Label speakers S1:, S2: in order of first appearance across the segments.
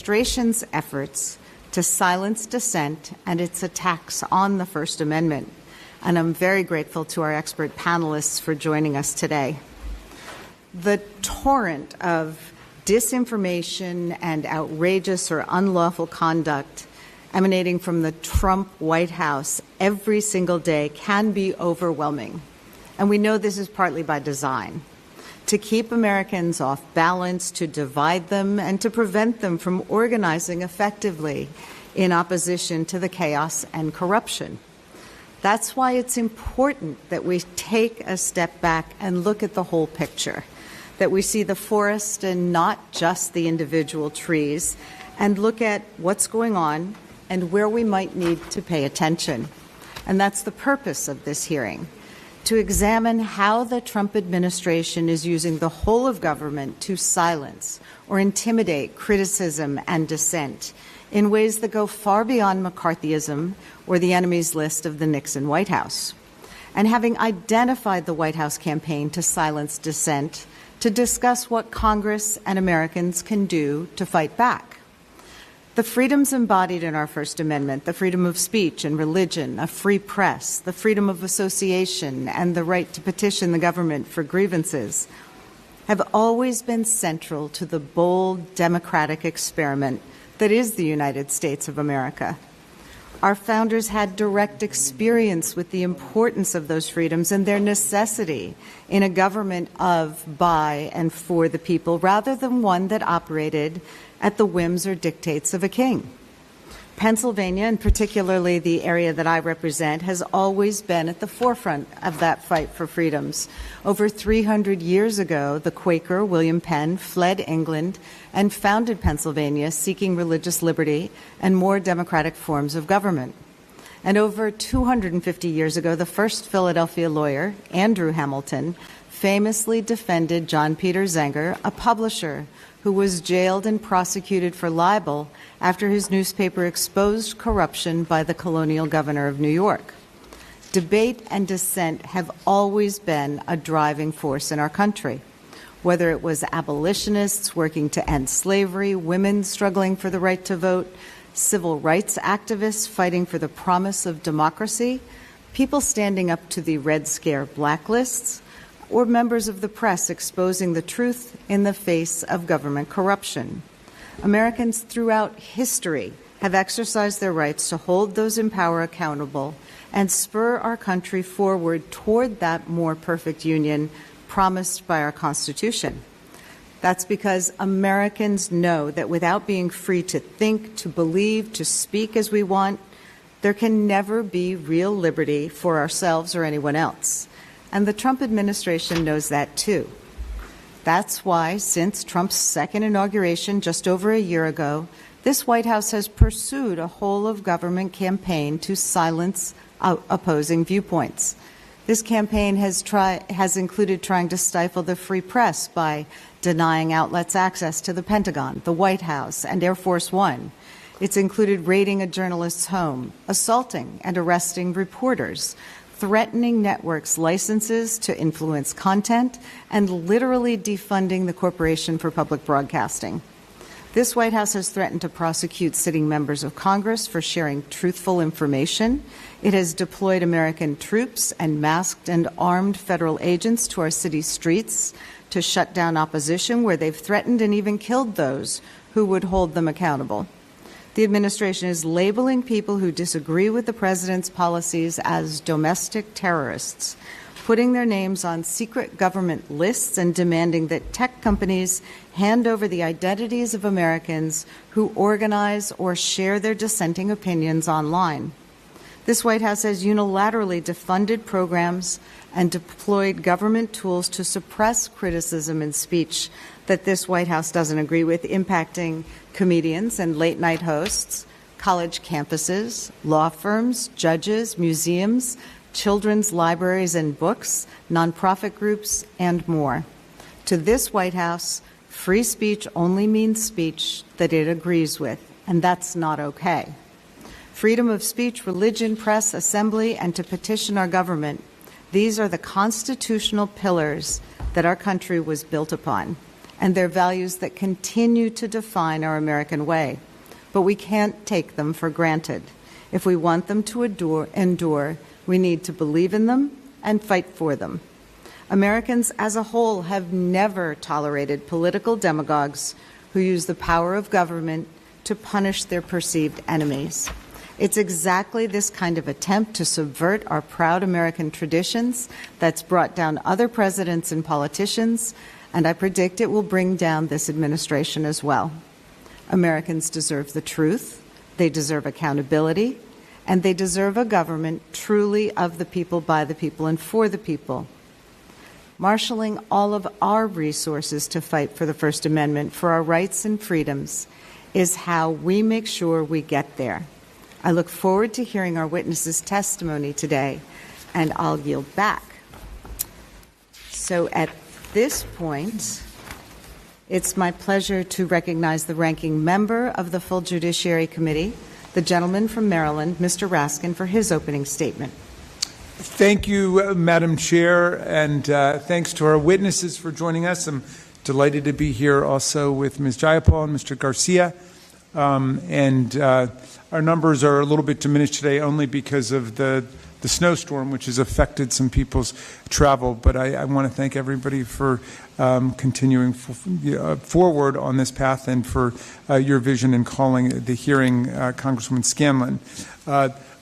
S1: administration's efforts to silence dissent and its attacks on the First Amendment. And I'm very grateful to our expert panelists for joining us today. The torrent of disinformation and outrageous or unlawful conduct emanating from the Trump White House every single day can be overwhelming. And we know this is partly by design, to keep Americans off balance, to divide them, and to prevent them from organizing effectively in opposition to the chaos and corruption. That's why it's important that we take a step back and look at the whole picture, that we see the forest and not just the individual trees, and look at what's going on and where we might need to pay attention. And that's the purpose of this hearing, to examine how the Trump administration is using the whole of government to silence or intimidate criticism and dissent in ways that go far beyond McCarthyism or the enemy's list of the Nixon White House. And having identified the White House campaign to silence dissent, to discuss what Congress and Americans can do to fight back. The freedoms embodied in our First Amendment, the freedom of speech and religion, a free press, the freedom of association, and the right to petition the government for grievances, have always been central to the bold democratic experiment that is the United States of America. Our founders had direct experience with the importance of those freedoms and their necessity in a government of, by, and for the people, rather than one that operated at the whims or dictates of a king. Pennsylvania, and particularly the area that I represent, has always been at the forefront of that fight for freedoms. Over 300 years ago, the Quaker William Penn fled England and founded Pennsylvania, seeking religious liberty and more democratic forms of government. And over 250 years ago, the first Philadelphia lawyer, Andrew Hamilton, famously defended John Peter Zenger, a publisher who was jailed and prosecuted for libel after his newspaper exposed corruption by the colonial governor of New York. Debate and dissent have always been a driving force in our country, whether it was abolitionists working to end slavery, women struggling for the right to vote, civil rights activists fighting for the promise of democracy, people standing up to the Red Scare blacklists, or members of the press exposing the truth in the face of government corruption. Americans throughout history have exercised their rights to hold those in power accountable and spur our country forward toward that more perfect union promised by our Constitution. That's because Americans know that without being free to think, to believe, to speak as we want, there can never be real liberty for ourselves or anyone else. And the Trump administration knows that too. That's why, since Trump's second inauguration just over a year ago, this White House has pursued a whole-of-government campaign to silence opposing viewpoints. This campaign has included trying to stifle the free press by denying outlets access to the Pentagon, the White House, and Air Force One. It's included raiding a journalist's home, assaulting and arresting reporters, threatening networks' licenses to influence content, and literally defunding the Corporation for Public Broadcasting. This White House has threatened to prosecute sitting members of Congress for sharing truthful information. It has deployed American troops and masked and armed federal agents to our city streets to shut down opposition, where they've threatened and even killed those who would hold them accountable. The administration is labeling people who disagree with the president's policies as domestic terrorists, putting their names on secret government lists and demanding that tech companies hand over the identities of Americans who organize or share their dissenting opinions online. This White House has unilaterally defunded programs and deployed government tools to suppress criticism and speech that this White House doesn't agree with, impacting comedians and late-night hosts, college campuses, law firms, judges, museums, children's libraries and books, nonprofit groups, and more. To this White House, free speech only means speech that it agrees with, and that's not okay. Freedom of speech, religion, press, assembly, and to petition our government, these are the constitutional pillars that our country was built upon. and they're values that continue to define our American way. But we can't take them for granted. If we want them to endure, we need to believe in them and fight for them. Americans as a whole have never tolerated political demagogues who use the power of government to punish their perceived enemies. It's exactly this kind of attempt to subvert our proud American traditions that's brought down other presidents and politicians, and I predict it will bring down this administration as well. Americans deserve the truth, they deserve accountability, and they deserve a government truly of the people, by the people, and for the people. Marshaling all of our resources to fight for the First Amendment, for our rights and freedoms, is how we make sure we get there. I look forward to hearing our witnesses' testimony today, and I'll yield back. So at this point, it's my pleasure to recognize the ranking member of the full Judiciary Committee, the gentleman from Maryland, Mr. Raskin, for his opening statement.
S2: Thank you, Madam Chair, and thanks to our witnesses for joining us. I'm delighted to be here also with Ms. Jayapal and Mr. Garcia. Our numbers are a little bit diminished today only because of the snowstorm, which has affected some people's travel. But I want to thank everybody for continuing forward on this path and for your vision in calling the hearing, Congresswoman Scanlon.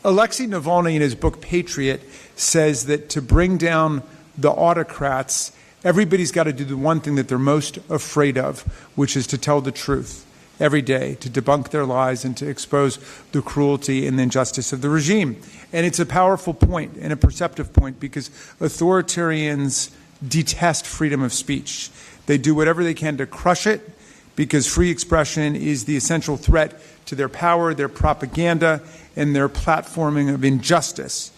S2: Alexei Navalny, in his book Patriot, says that to bring down the autocrats, everybody's got to do the one thing that they're most afraid of, which is to tell the truth every day, to debunk their lies and to expose the cruelty and the injustice of the regime. And it's a powerful point and a perceptive point because authoritarians detest freedom of speech. They do whatever they can to crush it because free expression is the essential threat to their power, their propaganda, and their platforming of injustice.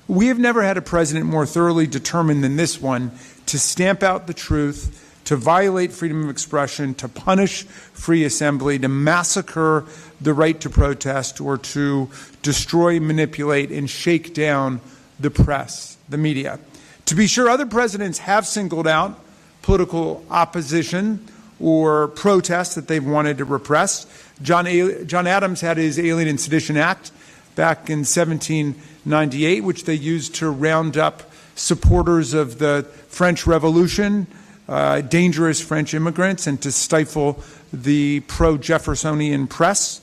S2: We have never had a president more thoroughly determined than this one to stamp out the truth, to violate freedom of expression, to punish free assembly, to massacre the right to protest, or to destroy, manipulate, and shake down the press, the media. To be sure, other presidents have singled out political opposition or protests that they've wanted to repress. John Adams had his Alien and Sedition Act back in 1798, which they used to round up supporters of the French Revolution, dangerous French immigrants, and to stifle the pro-Jeffersonian press.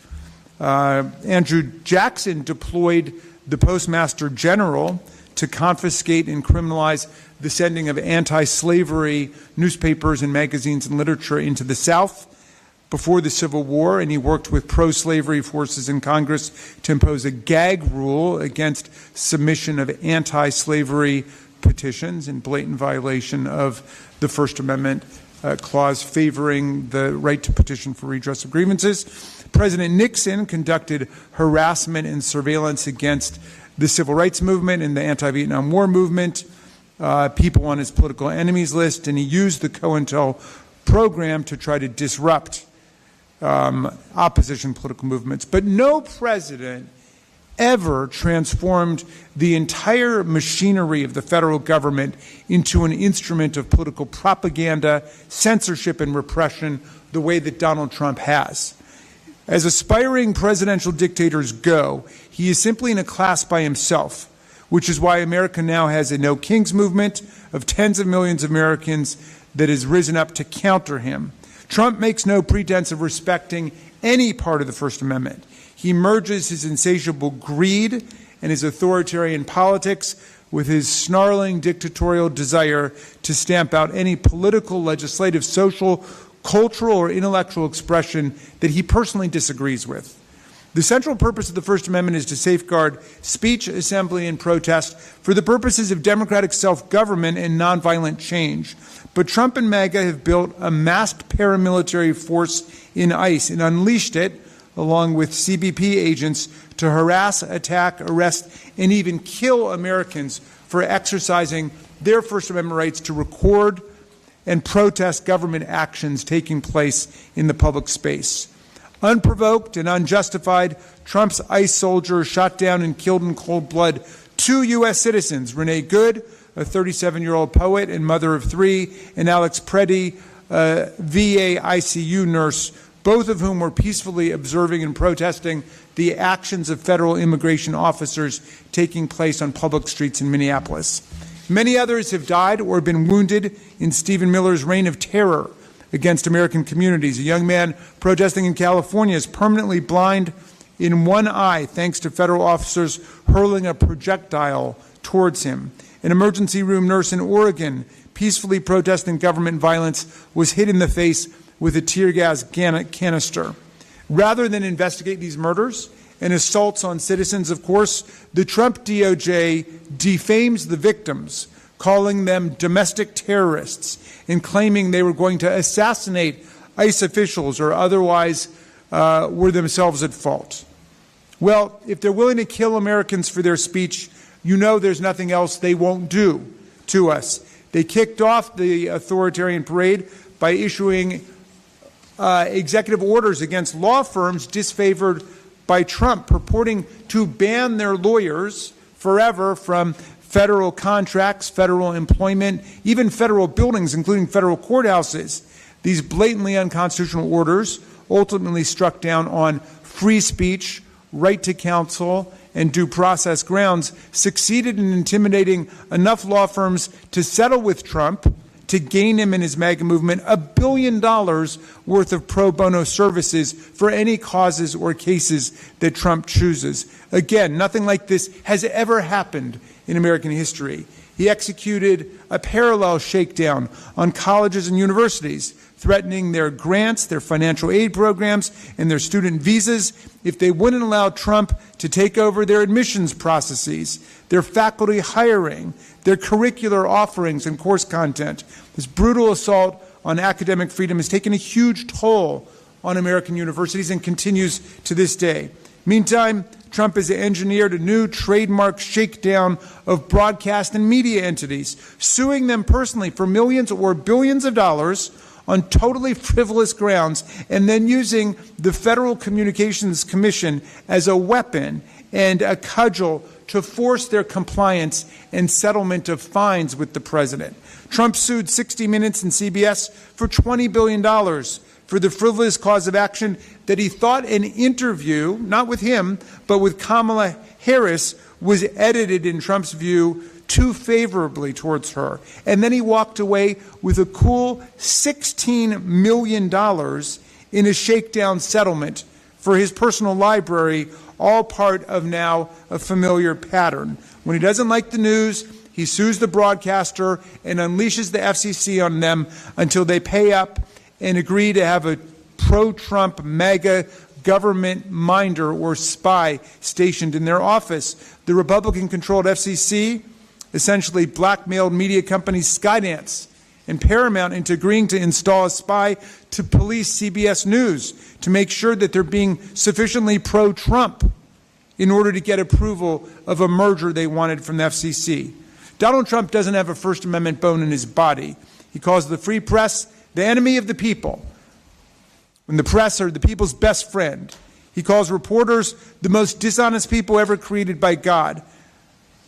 S2: Andrew Jackson deployed the Postmaster General to confiscate and criminalize the sending of anti-slavery newspapers and magazines and literature into the South before the Civil War, and he worked with pro-slavery forces in Congress to impose a gag rule against submission of anti-slavery petitions in blatant violation of the First Amendment clause favoring the right to petition for redress of grievances. President Nixon conducted harassment and surveillance against the civil rights movement and the anti-Vietnam War movement, people on his political enemies list, and he used the COINTEL program to try to disrupt opposition political movements. But no president ever transformed the entire machinery of the federal government into an instrument of political propaganda, censorship, and repression the way that Donald Trump has. As aspiring presidential dictators go, he is simply in a class by himself, which is why America now has a No Kings movement of tens of millions of Americans that has risen up to counter him. Trump makes no pretense of respecting any part of the First Amendment. He merges his insatiable greed and his authoritarian politics with his snarling dictatorial desire to stamp out any political, legislative, social, cultural, or intellectual expression that he personally disagrees with. The central purpose of the First Amendment is to safeguard speech, assembly, and protest for the purposes of democratic self-government and nonviolent change. But Trump and MAGA have built a masked paramilitary force in ICE and unleashed it, along with CBP agents, to harass, attack, arrest, and even kill Americans for exercising their First Amendment rights to record and protest government actions taking place in the public space. Unprovoked and unjustified, Trump's ICE soldiers shot down and killed in cold blood 2 U.S. citizens, Renee Good, a 37-year-old poet and mother of 3, and Alex Preddy, VA ICU nurse, both of whom were peacefully observing and protesting the actions of federal immigration officers taking place on public streets in Minneapolis. Many others have died or been wounded in Stephen Miller's reign of terror against American communities. A young man protesting in California is permanently blind in one eye thanks to federal officers hurling a projectile towards him. An emergency room nurse in Oregon, peacefully protesting government violence, was hit in the face with a tear gas canister. Rather than investigate these murders and assaults on citizens, of course, the Trump DOJ defames the victims, calling them domestic terrorists and claiming they were going to assassinate ICE officials or otherwise were themselves at fault. Well, if they're willing to kill Americans for their speech, you know there's nothing else they won't do to us. They kicked off the authoritarian parade by issuing executive orders against law firms disfavored by Trump, purporting to ban their lawyers forever from federal contracts, federal employment, even federal buildings, including federal courthouses. These blatantly unconstitutional orders, ultimately struck down on free speech, right to counsel, and due process grounds, succeeded in intimidating enough law firms to settle with Trump to gain him and his MAGA movement $1 billion worth of pro bono services for any causes or cases that Trump chooses. Again, nothing like this has ever happened in American history. He executed a parallel shakedown on colleges and universities, threatening their grants, their financial aid programs, and their student visas if they wouldn't allow Trump to take over their admissions processes, their faculty hiring, their curricular offerings and course content. This brutal assault on academic freedom has taken a huge toll on American universities and continues to this day. Meantime, Trump has engineered a new trademark shakedown of broadcast and media entities, suing them personally for millions or billions of dollars on totally frivolous grounds, and then using the Federal Communications Commission as a weapon and a cudgel to force their compliance and settlement of fines with the president. Trump sued 60 Minutes and CBS for $20 billion for the frivolous cause of action that he thought an interview, not with him, but with Kamala Harris, was edited, in Trump's view, too favorably towards her. And then he walked away with a cool $16 million in a shakedown settlement for his personal library, all part of now a familiar pattern. When he doesn't like the news, he sues the broadcaster and unleashes the FCC on them until they pay up and agree to have a pro-Trump MAGA government minder or spy stationed in their office. The Republican-controlled FCC essentially blackmailed media companies Skydance and Paramount into agreeing to install a spy to police CBS News to make sure that they're being sufficiently pro-Trump in order to get approval of a merger they wanted from the FCC. Donald Trump doesn't have a First Amendment bone in his body. He calls the free press the enemy of the people, when the press are the people's best friend. He calls reporters the most dishonest people ever created by God.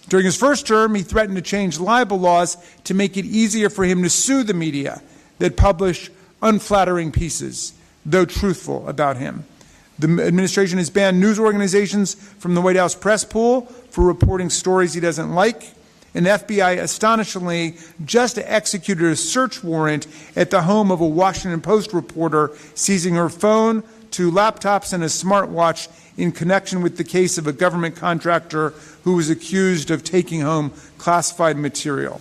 S2: During his first term, he threatened to change libel laws to make it easier for him to sue the media that publish unflattering pieces, though truthful, about him. The administration has banned news organizations from the White House press pool for reporting stories he doesn't like. And the FBI, astonishingly, just executed a search warrant at the home of a Washington Post reporter, seizing her phone, 2 laptops, and a smartwatch in connection with the case of a government contractor who was accused of taking home classified material.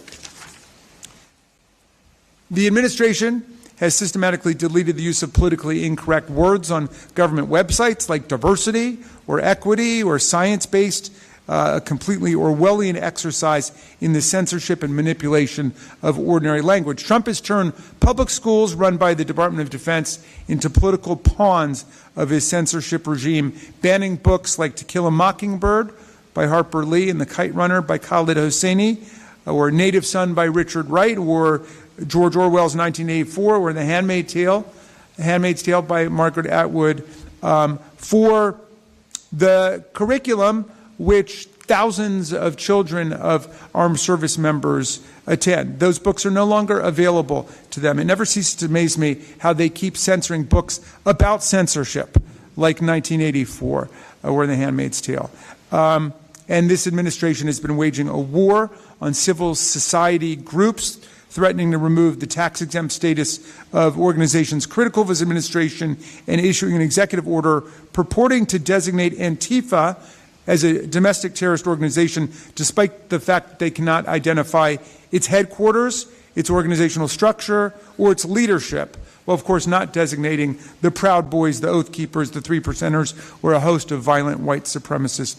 S2: The administration has systematically deleted the use of politically incorrect words on government websites like diversity or equity or science-based, a completely Orwellian exercise in the censorship and manipulation of ordinary language. Trump has turned public schools run by the Department of Defense into political pawns of his censorship regime, banning books like To Kill a Mockingbird by Harper Lee and The Kite Runner by Khaled Hosseini, or Native Son by Richard Wright, or George Orwell's 1984, or The Handmaid's Tale by Margaret Atwood, for the curriculum which thousands of children of armed service members attend. Those books are no longer available to them. It never ceases to amaze me how they keep censoring books about censorship, like 1984 or The Handmaid's Tale. And this administration has been waging a war on civil society groups, threatening to remove the tax-exempt status of organizations critical of his administration and issuing an executive order purporting to designate Antifa as a domestic terrorist organization, despite the fact that they cannot identify its headquarters, its organizational structure, or its leadership. Well, of course, not designating the Proud Boys, the Oath Keepers, the Three Percenters, or a host of violent white supremacist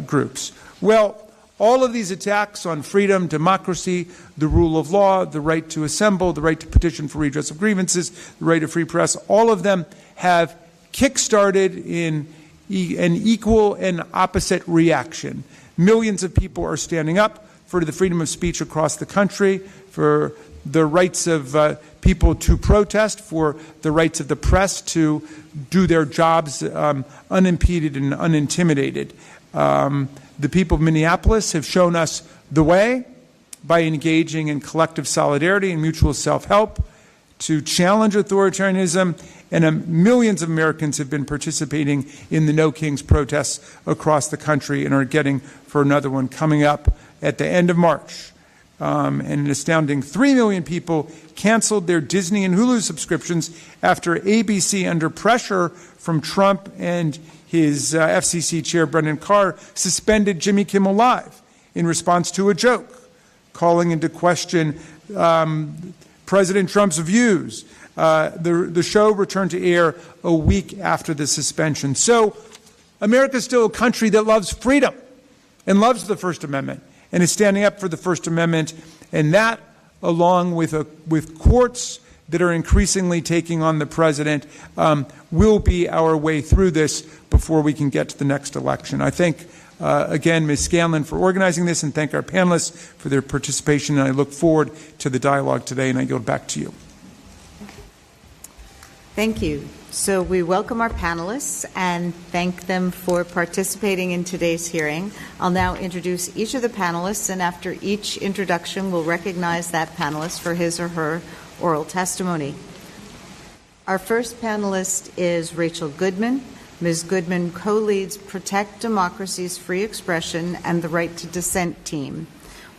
S2: groups. Well, all of these attacks on freedom, democracy, the rule of law, the right to assemble, the right to petition for redress of grievances, the right to free press, all of them have kick-started in an equal and opposite reaction. Millions of people are standing up for the freedom of speech across the country, for the rights of people to protest, for the rights of the press to do their jobs unimpeded and unintimidated. The people of Minneapolis have shown us the way by engaging in collective solidarity and mutual self-help to challenge authoritarianism, and millions of Americans have been participating in the No Kings protests across the country and are getting for another one coming up at the end of March. And an astounding 3 million people canceled their Disney and Hulu subscriptions after ABC, under pressure from Trump and his FCC chair, Brendan Carr, suspended Jimmy Kimmel Live in response to a joke, calling into question President Trump's views. The show returned to air a week after the suspension. So America is still a country that loves freedom and loves the First Amendment and is standing up for the First Amendment, and that, along with courts that are increasingly taking on the president, will be our way through this before we can get to the next election. I thank, again, Ms. Scanlon for organizing this, and thank our panelists for their participation, and I look forward to the dialogue today, and I yield back to you.
S1: Thank you. So we welcome our panelists and thank them for participating in today's hearing. I'll now introduce each of the panelists, and after each introduction, we'll recognize that panelist for his or her oral testimony. Our first panelist is Rachel Goodman. Ms. Goodman co-leads Protect Democracy's Free Expression and the Right to Dissent team,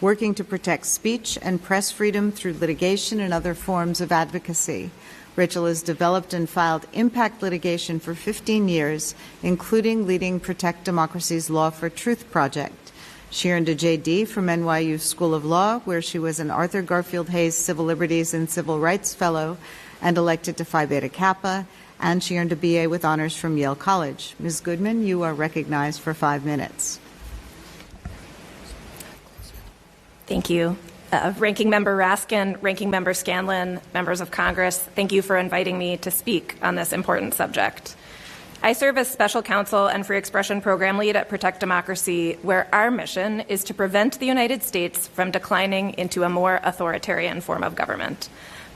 S1: working to protect speech and press freedom through litigation and other forms of advocacy. Rachel has developed and filed impact litigation for 15 years, including leading Protect Democracy's Law for Truth project. She earned a JD from NYU School of Law, where she was an Arthur Garfield Hayes Civil Liberties and Civil Rights Fellow and elected to Phi Beta Kappa, and she earned a BA with honors from Yale College. Ms. Goodman, you are recognized for 5 minutes.
S3: Thank you. Ranking Member Raskin, Ranking Member Scanlon, members of Congress, thank you for inviting me to speak on this important subject. I serve as Special Counsel and Free Expression Program Lead at Protect Democracy, where our mission is to prevent the United States from declining into a more authoritarian form of government.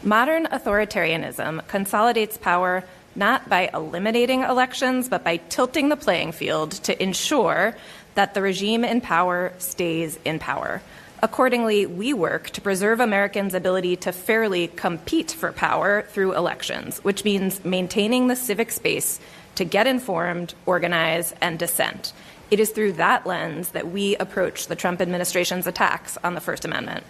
S3: Modern authoritarianism consolidates power not by eliminating elections, but by tilting the playing field to ensure that the regime in power stays in power. Accordingly, we work to preserve Americans' ability to fairly compete for power through elections, which means maintaining the civic space to get informed, organize, and dissent. It is through that lens that we approach the Trump administration's attacks on the First Amendment.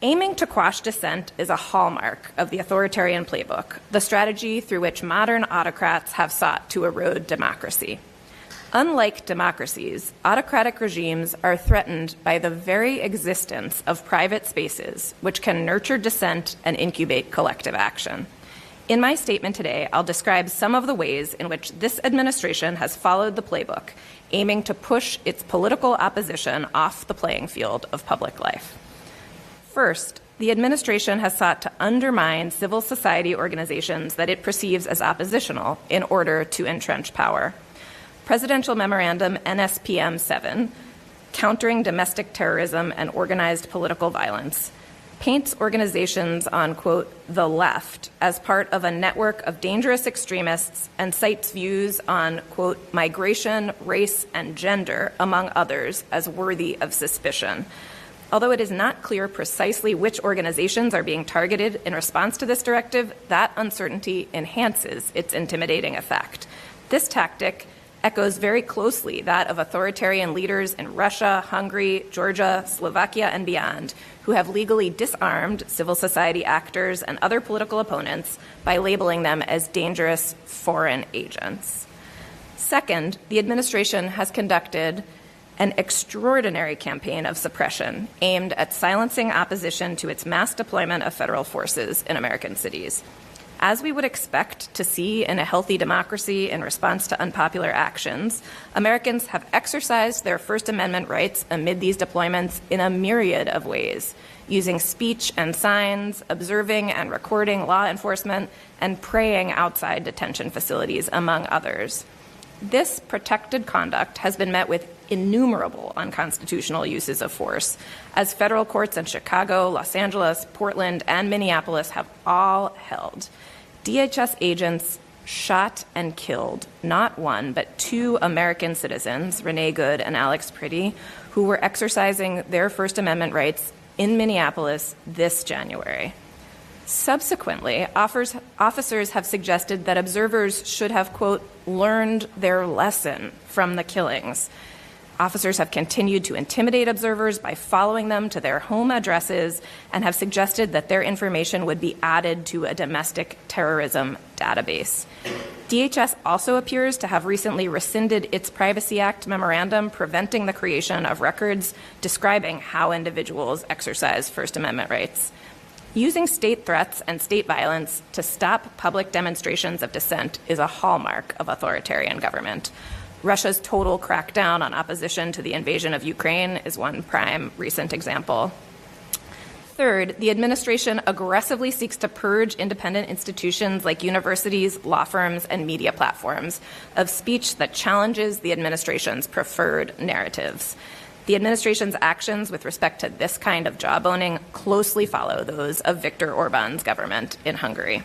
S3: Aiming to quash dissent is a hallmark of the authoritarian playbook, the strategy through which modern autocrats have sought to erode democracy. Unlike democracies, autocratic regimes are threatened by the very existence of private spaces, which can nurture dissent and incubate collective action. In my statement today, I'll describe some of the ways in which this administration has followed the playbook, aiming to push its political opposition off the playing field of public life. First, the administration has sought to undermine civil society organizations that it perceives as oppositional in order to entrench power. Presidential Memorandum NSPM 7, Countering Domestic Terrorism and Organized Political Violence, paints organizations on, quote, the left as part of a network of dangerous extremists and cites views on, quote, migration, race, and gender, among others, as worthy of suspicion. Although it is not clear precisely which organizations are being targeted in response to this directive, that uncertainty enhances its intimidating effect. This tactic echoes very closely that of authoritarian leaders in Russia, Hungary, Georgia, Slovakia, and beyond, who have legally disarmed civil society actors and other political opponents by labeling them as dangerous foreign agents. Second, the administration has conducted an extraordinary campaign of suppression aimed at silencing opposition to its mass deployment of federal forces in American cities. As we would expect to see in a healthy democracy in response to unpopular actions, Americans have exercised their First Amendment rights amid these deployments in a myriad of ways, using speech and signs, observing and recording law enforcement, and praying outside detention facilities, among others. This protected conduct has been met with innumerable unconstitutional uses of force, as federal courts in Chicago, Los Angeles, Portland, and Minneapolis have all held. DHS agents shot and killed not one, but two American citizens, Renee Good and Alex Pretty, who were exercising their First Amendment rights in Minneapolis this January. Subsequently, officers have suggested that observers should have, quote, learned their lesson from the killings. Officers have continued to intimidate observers by following them to their home addresses and have suggested that their information would be added to a domestic terrorism database. DHS also appears to have recently rescinded its Privacy Act memorandum preventing the creation of records describing how individuals exercise First Amendment rights. Using state threats and state violence to stop public demonstrations of dissent is a hallmark of authoritarian government. Russia's total crackdown on opposition to the invasion of Ukraine is one prime recent example. Third, the administration aggressively seeks to purge independent institutions like universities, law firms, and media platforms of speech that challenges the administration's preferred narratives. The administration's actions with respect to this kind of jawboning closely follow those of Viktor Orban's government in Hungary.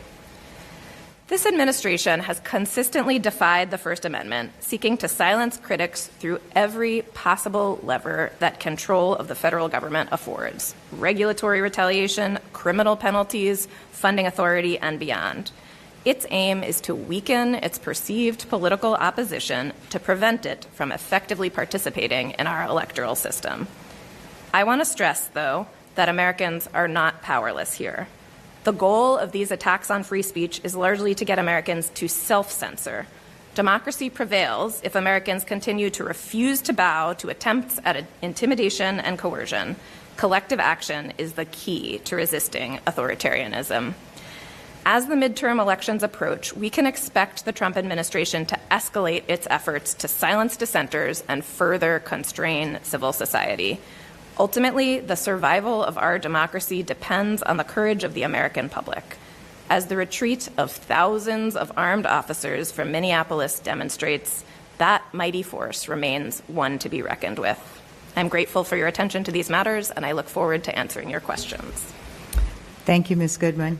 S3: This administration has consistently defied the First Amendment, seeking to silence critics through every possible lever that control of the federal government affords: regulatory retaliation, criminal penalties, funding authority, and beyond. Its aim is to weaken its perceived political opposition to prevent it from effectively participating in our electoral system. I want to stress, though, that Americans are not powerless here. The goal of these attacks on free speech is largely to get Americans to self-censor. Democracy prevails if Americans continue to refuse to bow to attempts at intimidation and coercion. Collective action is the key to resisting authoritarianism. As the midterm elections approach, we can expect the Trump administration to escalate its efforts to silence dissenters and further constrain civil society. Ultimately, the survival of our democracy depends on the courage of the American public. As the retreat of thousands of armed officers from Minneapolis demonstrates, that mighty force remains one to be reckoned with. I'm grateful for your attention to these matters, and I look forward to answering your questions.
S1: Thank you, Ms. Goodman.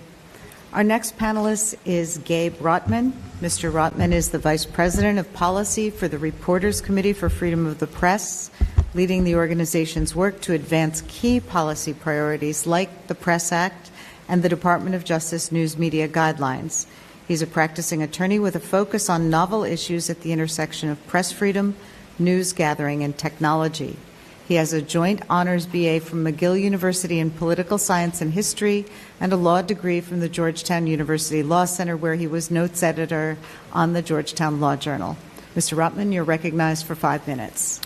S1: Our next panelist is Gabe Rotman. Mr. Rotman is the Vice President of Policy for the Reporters Committee for Freedom of the Press, leading the organization's work to advance key policy priorities like the Press Act and the Department of Justice News Media Guidelines. He's a practicing attorney with a focus on novel issues at the intersection of press freedom, news gathering, and technology. He has a joint honors BA from McGill University in Political Science and History and a law degree from the Georgetown University Law Center, where he was notes editor on the Georgetown Law Journal. Mr. Rotman, you're recognized for 5 minutes.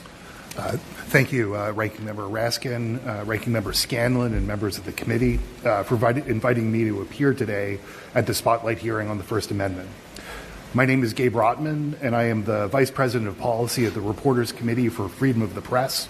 S4: Thank you, Ranking Member Raskin, Ranking Member Scanlon, and members of the committee for inviting me to appear today at the Spotlight hearing on the First Amendment. My name is Gabe Rotman, and I am the Vice President of Policy at the Reporters Committee for Freedom of the Press.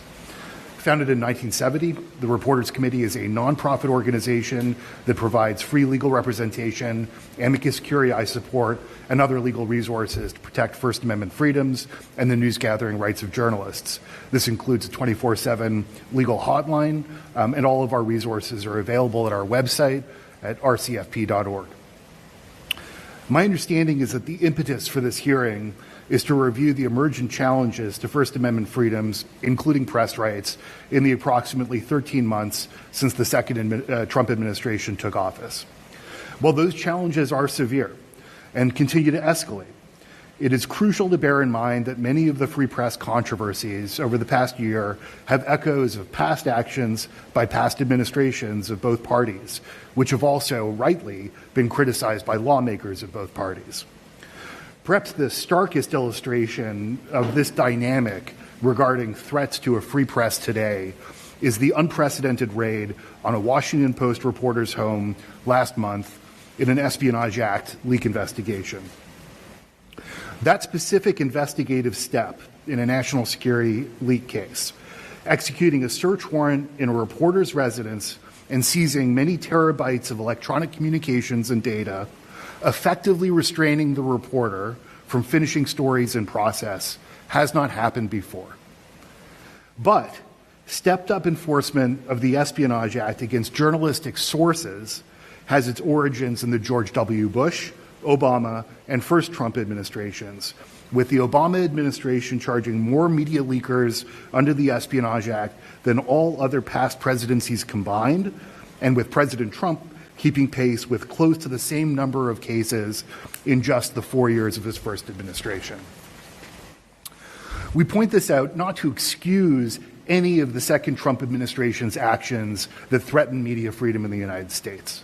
S4: Founded in 1970, the Reporters Committee is a nonprofit organization that provides free legal representation, amicus curiae support, and other legal resources to protect First Amendment freedoms and the news-gathering rights of journalists. This includes a 24/7 legal hotline, and all of our resources are available at our website at rcfp.org. My understanding is that the impetus for this hearing is to review the emergent challenges to First Amendment freedoms, including press rights, in the approximately 13 months since the second Trump administration took office. While those challenges are severe and continue to escalate, it is crucial to bear in mind that many of the free press controversies over the past year have echoes of past actions by past administrations of both parties, which have also rightly been criticized by lawmakers of both parties. Perhaps the starkest illustration of this dynamic regarding threats to a free press today is the unprecedented raid on a Washington Post reporter's home last month in an Espionage Act leak investigation. That specific investigative step in a national security leak case, executing a search warrant in a reporter's residence and seizing many terabytes of electronic communications and data, effectively restraining the reporter from finishing stories in process, has not happened before. But stepped-up enforcement of the Espionage Act against journalistic sources has its origins in the George W. Bush, Obama, and first Trump administrations, with the Obama administration charging more media leakers under the Espionage Act than all other past presidencies combined, and with President Trump keeping pace with close to the same number of cases in just the 4 years of his first administration. We point this out not to excuse any of the second Trump administration's actions that threaten media freedom in the United States.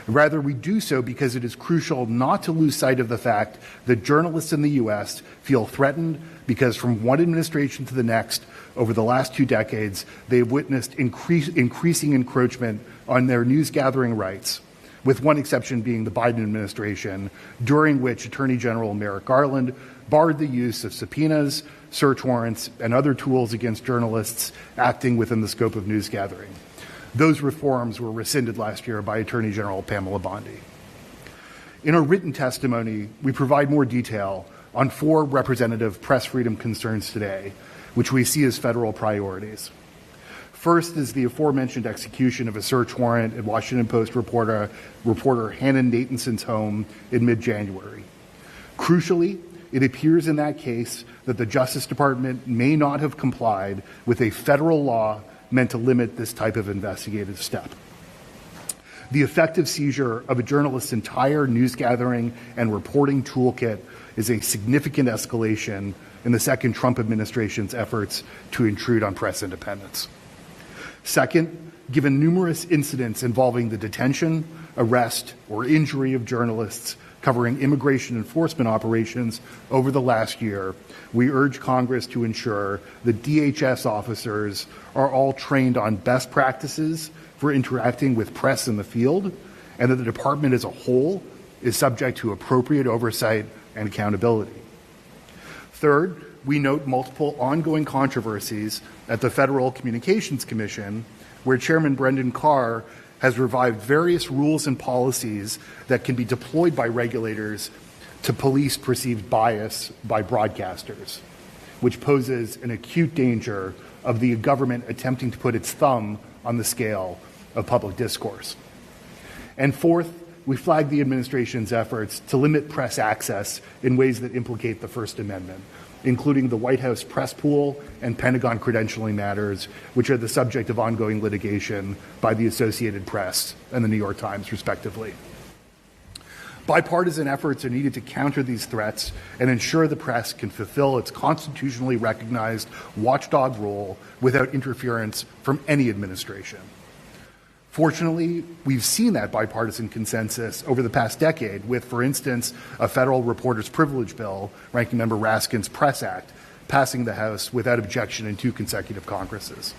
S4: Rather, we do so because it is crucial not to lose sight of the fact that journalists in the U.S. feel threatened because from one administration to the next, over the last 2 decades, they have witnessed increasing encroachment on their news-gathering rights, with one exception being the Biden administration, during which Attorney General Merrick Garland barred the use of subpoenas, search warrants, and other tools against journalists acting within the scope of news-gathering. Those reforms were rescinded last year by Attorney General Pamela Bondi. In our written testimony, we provide more detail on 4 representative press freedom concerns today, which we see as federal priorities. First is the aforementioned execution of a search warrant at Washington Post reporter Hannon Nathanson's home in mid-January. Crucially, it appears in that case that the Justice Department may not have complied with a federal law meant to limit this type of investigative step. The effective seizure of a journalist's entire news-gathering and reporting toolkit is a significant escalation in the second Trump administration's efforts to intrude on press independence. Second, given numerous incidents involving the detention, arrest, or injury of journalists covering immigration enforcement operations over the last year, we urge Congress to ensure that DHS officers are all trained on best practices for interacting with press in the field, and that the department as a whole is subject to appropriate oversight and accountability. Third, we note multiple ongoing controversies at the Federal Communications Commission, where Chairman Brendan Carr has revived various rules and policies that can be deployed by regulators to police perceived bias by broadcasters, which poses an acute danger of the government attempting to put its thumb on the scale of public discourse. And fourth, we flag the administration's efforts to limit press access in ways that implicate the First Amendment, including the White House press pool and Pentagon credentialing matters, which are the subject of ongoing litigation by the Associated Press and the New York Times, respectively. Bipartisan efforts are needed to counter these threats and ensure the press can fulfill its constitutionally recognized watchdog role without interference from any administration. Fortunately, we've seen that bipartisan consensus over the past decade with, for instance, a federal reporter's privilege bill, Ranking Member Raskin's Press Act, passing the House without objection in 2 consecutive Congresses.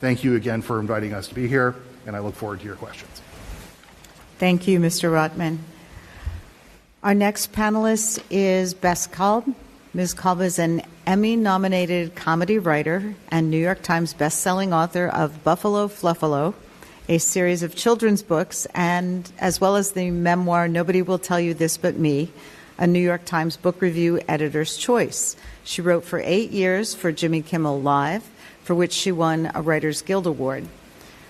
S4: Thank you again for inviting us to be here, and I look forward to your questions.
S1: Thank you, Mr. Rotman. Our next panelist is Bess Kalb. Ms. Kolb is an Emmy-nominated comedy writer and New York Times bestselling author of Buffalo Fluffalo, a series of children's books, and as well as the memoir Nobody Will Tell You This But Me, a New York Times Book Review Editor's Choice. She wrote for 8 years for Jimmy Kimmel Live, for which she won a Writers Guild Award.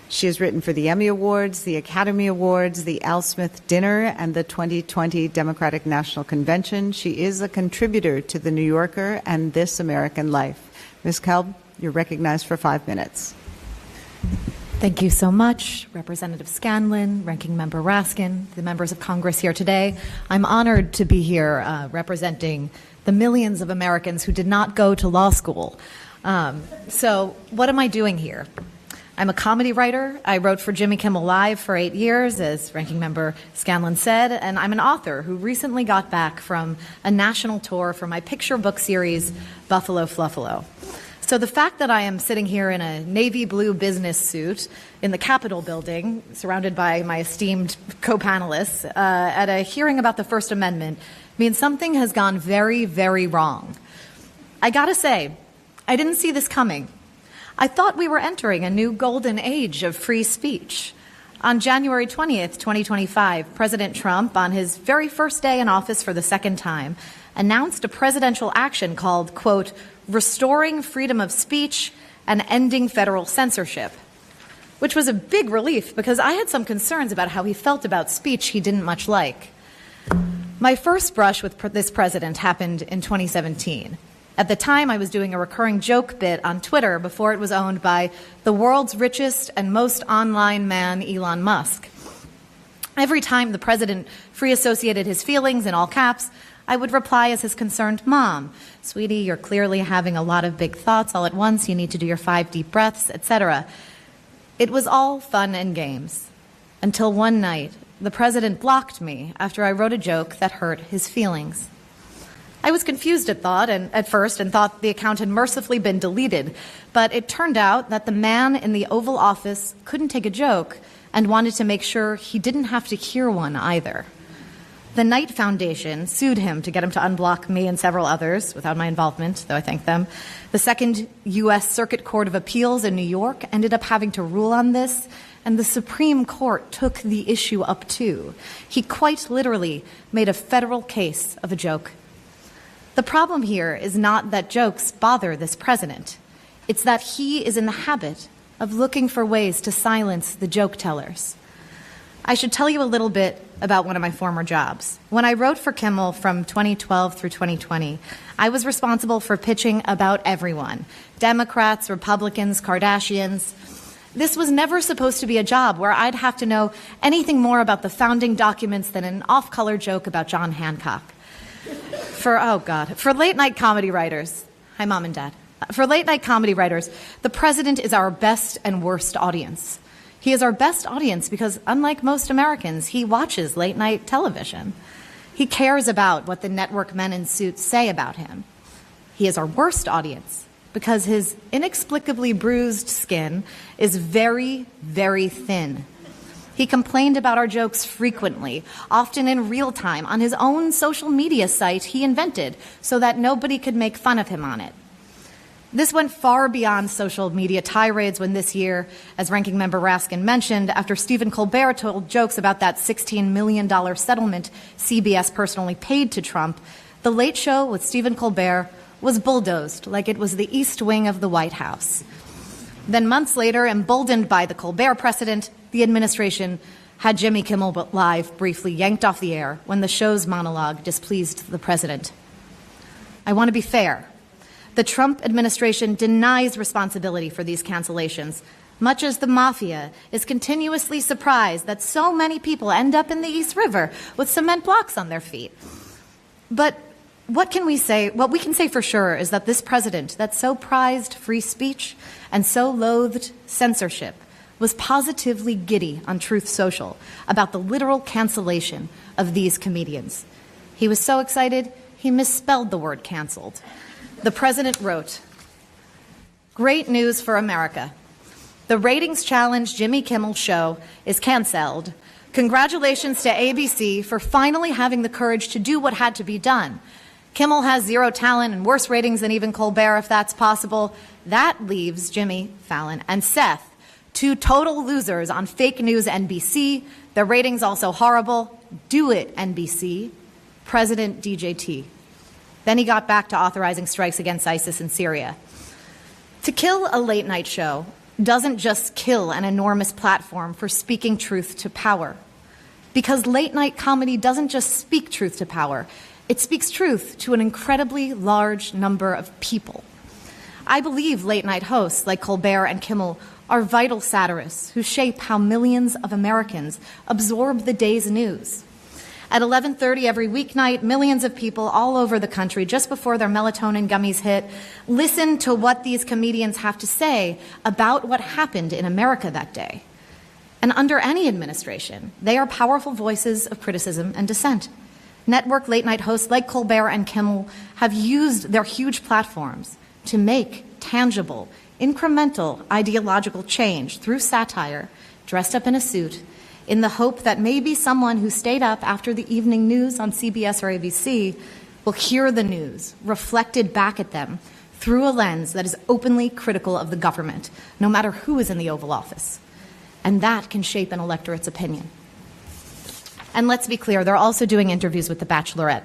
S1: She has written for the Emmy Awards, the Academy Awards, the Al Smith Dinner, and the 2020 Democratic National Convention. She is a contributor to The New Yorker and This American Life. Ms. Kolb, you're recognized for 5 minutes.
S5: Thank you so much, Representative Scanlon, Ranking Member Raskin, the members of Congress here today. I'm honored to be here representing the millions of Americans who did not go to law school. So what am I doing here? I'm a comedy writer. I wrote for Jimmy Kimmel Live for 8 years, as Ranking Member Scanlon said, and I'm an author who recently got back from a national tour for my picture book series, Buffalo Fluffalo. So the fact that I am sitting here in a navy blue business suit in the Capitol building, surrounded by my esteemed co-panelists, at a hearing about the First Amendment means something has gone very, very wrong. I gotta say, I didn't see this coming. I thought we were entering a new golden age of free speech. On January 20th, 2025, President Trump, on his very first day in office for the second time, announced a presidential action called, quote, restoring freedom of speech and ending federal censorship, which was a big relief because I had some concerns about how he felt about speech he didn't much like. My first brush with this president happened in 2017. At the time, I was doing a recurring joke bit on Twitter before it was owned by the world's richest and most online man, Elon Musk. Every time the president free associated his feelings in all caps, I would reply as his concerned mom, sweetie, you're clearly having a lot of big thoughts all at once. You need to do your 5 deep breaths, etc. It was all fun and games until one night, the president blocked me after I wrote a joke that hurt his feelings. I was confused at first and thought the account had mercifully been deleted, but it turned out that the man in the Oval Office couldn't take a joke and wanted to make sure he didn't have to hear one either. The Knight Foundation sued him to get him to unblock me and several others, without my involvement, though I thank them. The Second U.S. Circuit Court of Appeals in New York ended up having to rule on this, and the Supreme Court took the issue up too. He quite literally made a federal case of a joke. The problem here is not that jokes bother this president. It's that he is in the habit of looking for ways to silence the joke tellers. I should tell you a little bit about one of my former jobs. When I wrote for Kimmel from 2012 through 2020, I was responsible for pitching about everyone: Democrats, Republicans, Kardashians. This was never supposed to be a job where I'd have to know anything more about the founding documents than an off-color joke about John Hancock. For late-night comedy writers, hi, Mom and Dad. For late-night comedy writers, the president is our best and worst audience. He is our best audience because, unlike most Americans, he watches late-night television. He cares about what the network men in suits say about him. He is our worst audience because his inexplicably bruised skin is very, very thin. He complained about our jokes frequently, often in real time, on his own social media site he invented so that nobody could make fun of him on it. This went far beyond social media tirades when this year, as Ranking Member Raskin mentioned, after Stephen Colbert told jokes about that $16 million settlement CBS personally paid to Trump, The Late Show with Stephen Colbert was bulldozed like it was the East Wing of the White House. Then months later, emboldened by the Colbert precedent, the administration had Jimmy Kimmel Live briefly yanked off the air when the show's monologue displeased the president. I want to be fair. The Trump administration denies responsibility for these cancellations, much as the mafia is continuously surprised that so many people end up in the East River with cement blocks on their feet. But what we can say for sure is that this president that so prized free speech and so loathed censorship was positively giddy on Truth Social about the literal cancellation of these comedians. He was so excited, he misspelled the word canceled. The president wrote, "Great news for America. The ratings challenge Jimmy Kimmel show is canceled. Congratulations to ABC for finally having the courage to do what had to be done. Kimmel has zero talent and worse ratings than even Colbert, if that's possible. That leaves Jimmy Fallon and Seth, two total losers on fake news NBC. Their ratings also horrible. Do it, NBC. President DJT. Then he got back to authorizing strikes against ISIS in Syria. To kill a late night show doesn't just kill an enormous platform for speaking truth to power. Because late night comedy doesn't just speak truth to power, it speaks truth to an incredibly large number of people. I believe late night hosts like Colbert and Kimmel are vital satirists who shape how millions of Americans absorb the day's news. At 11:30 every weeknight, millions of people all over the country, just before their melatonin gummies hit, listen to what these comedians have to say about what happened in America that day. And under any administration, they are powerful voices of criticism and dissent. Network late-night hosts like Colbert and Kimmel have used their huge platforms to make tangible, incremental ideological change through satire, dressed up in a suit, in the hope that maybe someone who stayed up after the evening news on CBS or ABC will hear the news reflected back at them through a lens that is openly critical of the government, no matter who is in the Oval Office. And that can shape an electorate's opinion. And let's be clear, they're also doing interviews with The Bachelorette.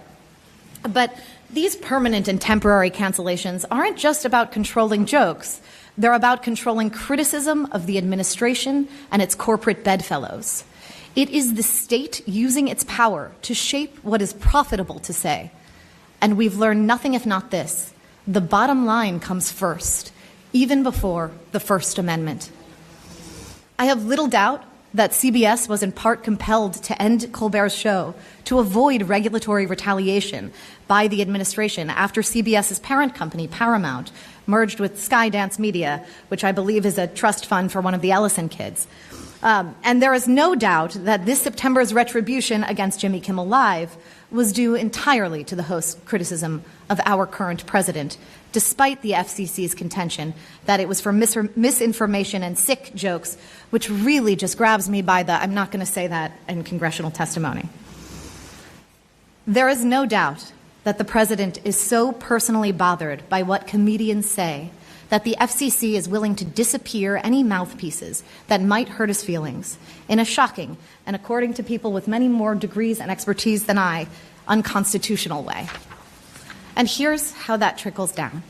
S5: But these permanent and temporary cancellations aren't just about controlling jokes. They're about controlling criticism of the administration and its corporate bedfellows. It is the state using its power to shape what is profitable to say. And we've learned nothing if not this. The bottom line comes first, even before the First Amendment. I have little doubt that CBS was in part compelled to end Colbert's show to avoid regulatory retaliation by the administration after CBS's parent company, Paramount, merged with Skydance Media, which I believe is a trust fund for one of the Ellison kids. And there is no doubt that this September's retribution against Jimmy Kimmel Live was due entirely to the host's criticism of our current president, despite the FCC's contention that it was for misinformation and sick jokes, which really just grabs me by the, I'm not going to say that in congressional testimony. There is no doubt that the president is so personally bothered by what comedians say that the FCC is willing to disappear any mouthpieces that might hurt his feelings in a shocking, and according to people with many more degrees and expertise than I, unconstitutional way. And here's how that trickles down.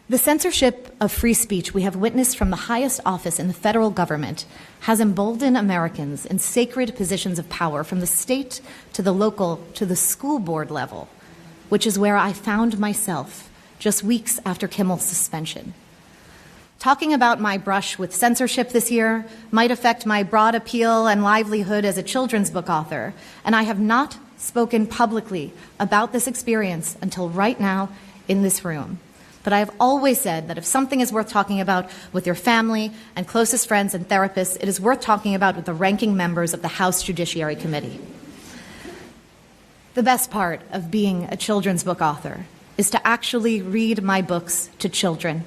S5: The censorship of free speech we have witnessed from the highest office in the federal government has emboldened Americans in sacred positions of power from the state to the local to the school board level, which is where I found myself just weeks after Kimmel's suspension. Talking about my brush with censorship this year might affect my broad appeal and livelihood as a children's book author, and I have not spoken publicly about this experience until right now in this room. But I have always said that if something is worth talking about with your family and closest friends and therapists, it is worth talking about with the ranking members of the House Judiciary Committee. The best part of being a children's book author is to actually read my books to children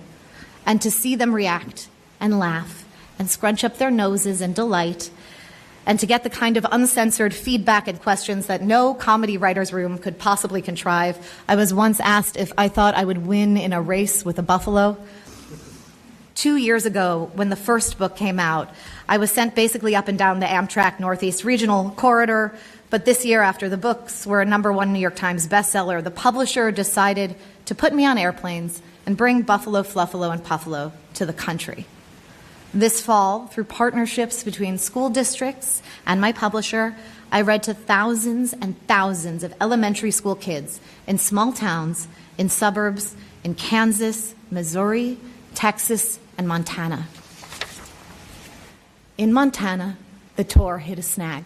S5: and to see them react and laugh and scrunch up their noses in delight, and to get the kind of uncensored feedback and questions that no comedy writer's room could possibly contrive. I was once asked if I thought I would win in a race with a buffalo. 2 years ago, when the first book came out, I was sent basically up and down the Amtrak Northeast Regional Corridor, but this year, after the books were a #1 New York Times bestseller, the publisher decided to put me on airplanes and bring Buffalo, Fluffalo, and Puffalo to the country. This fall, through partnerships between school districts and my publisher, I read to thousands and thousands of elementary school kids in small towns, in suburbs, in Kansas, Missouri, Texas, and Montana. In Montana, the tour hit a snag.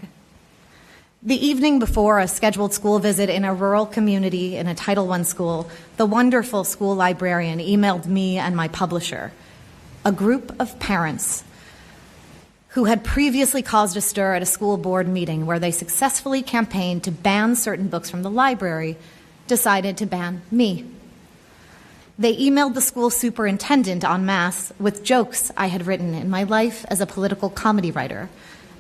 S5: The evening before a scheduled school visit in a rural community in a Title I school, the wonderful school librarian emailed me and my publisher, a group of parents who had previously caused a stir at a school board meeting where they successfully campaigned to ban certain books from the library, decided to ban me. They emailed the school superintendent en masse with jokes I had written in my life as a political comedy writer,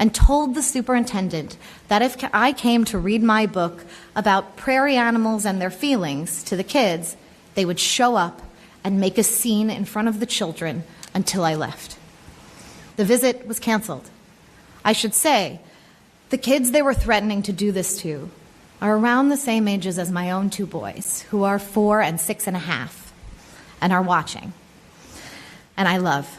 S5: and told the superintendent that if I came to read my book about prairie animals and their feelings to the kids, they would show up and make a scene in front of the children until I left. The visit was canceled. I should say, the kids they were threatening to do this to are around the same ages as my own two boys, who are 4 and 6.5, and are watching. And I love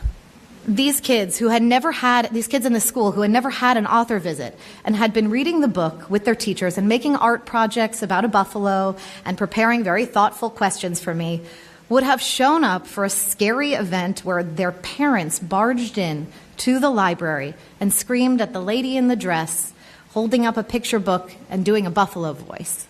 S5: these kids in the school who had never had an author visit and had been reading the book with their teachers and making art projects about a buffalo and preparing very thoughtful questions for me, would have shown up for a scary event where their parents barged in to the library and screamed at the lady in the dress, holding up a picture book and doing a buffalo voice.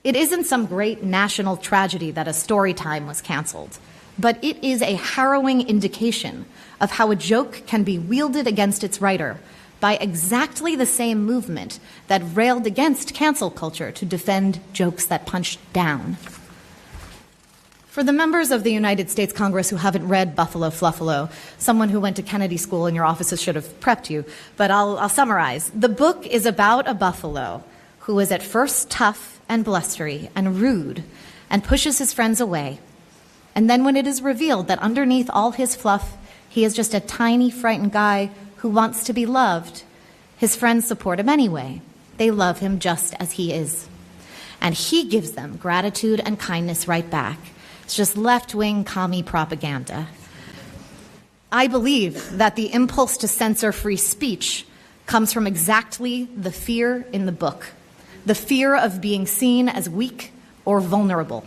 S5: It isn't some great national tragedy that a story time was canceled, but it is a harrowing indication of how a joke can be wielded against its writer by exactly the same movement that railed against cancel culture to defend jokes that punched down. For the members of the United States Congress who haven't read Buffalo Fluffalo, someone who went to Kennedy School in your offices should have prepped you, but I'll summarize. The book is about a buffalo who is at first tough and blustery and rude and pushes his friends away. And then when it is revealed that underneath all his fluff, he is just a tiny, frightened guy who wants to be loved, his friends support him anyway. They love him just as he is. And he gives them gratitude and kindness right back. It's just left-wing commie propaganda. I believe that the impulse to censor free speech comes from exactly the fear in the book, the fear of being seen as weak or vulnerable.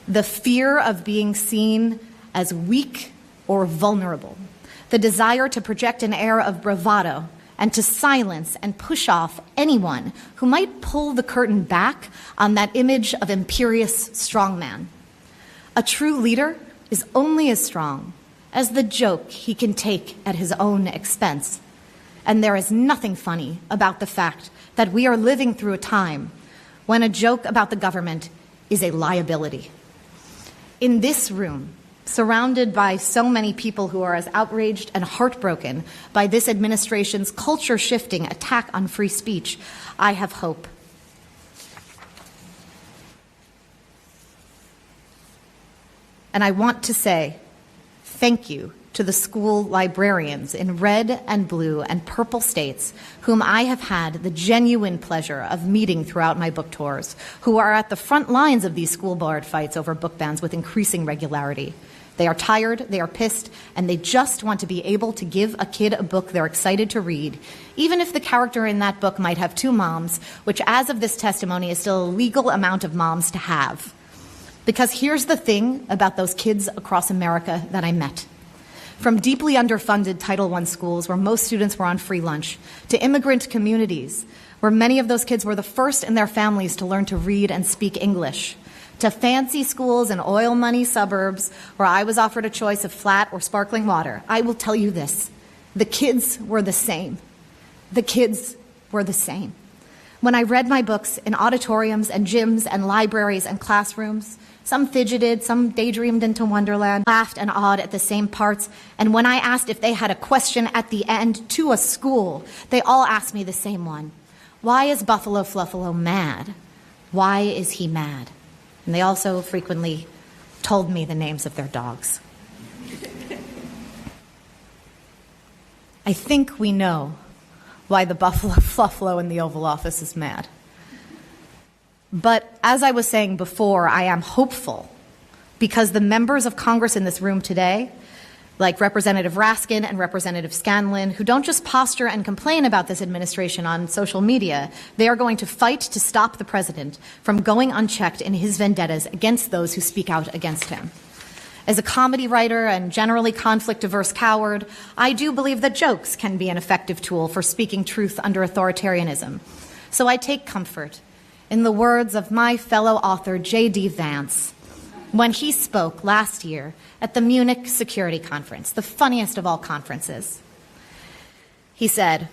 S5: The fear of being seen as weak or vulnerable. The desire to project an air of bravado and to silence and push off anyone who might pull the curtain back on that image of imperious strongman. A true leader is only as strong as the joke he can take at his own expense. And there is nothing funny about the fact that we are living through a time when a joke about the government is a liability. In this room, surrounded by so many people who are as outraged and heartbroken by this administration's culture-shifting attack on free speech, I have hope. And I want to say thank you to the school librarians in red and blue and purple states whom I have had the genuine pleasure of meeting throughout my book tours, who are at the front lines of these school board fights over book bans with increasing regularity. They are tired, they are pissed, and they just want to be able to give a kid a book they're excited to read, even if the character in that book might have 2 moms, which as of this testimony is still a legal amount of moms to have. Because here's the thing about those kids across America that I met. From deeply underfunded Title I schools where most students were on free lunch, to immigrant communities where many of those kids were the first in their families to learn to read and speak English, to fancy schools in oil money suburbs where I was offered a choice of flat or sparkling water, I will tell you this, the kids were the same. The kids were the same. When I read my books in auditoriums and gyms and libraries and classrooms, some fidgeted, some daydreamed into Wonderland, laughed and awed at the same parts. And when I asked if they had a question at the end to a school, they all asked me the same one. Why is Buffalo Fluffalo mad? Why is he mad? And they also frequently told me the names of their dogs. I think we know why the Buffalo Fluffalo in the Oval Office is mad. But as I was saying before, I am hopeful because the members of Congress in this room today, like Representative Raskin and Representative Scanlon, who don't just posture and complain about this administration on social media, they are going to fight to stop the president from going unchecked in his vendettas against those who speak out against him. As a comedy writer and generally conflict-averse coward, I do believe that jokes can be an effective tool for speaking truth under authoritarianism. So I take comfort in the words of my fellow author J.D. Vance when he spoke last year at the Munich Security Conference, the funniest of all conferences. He said,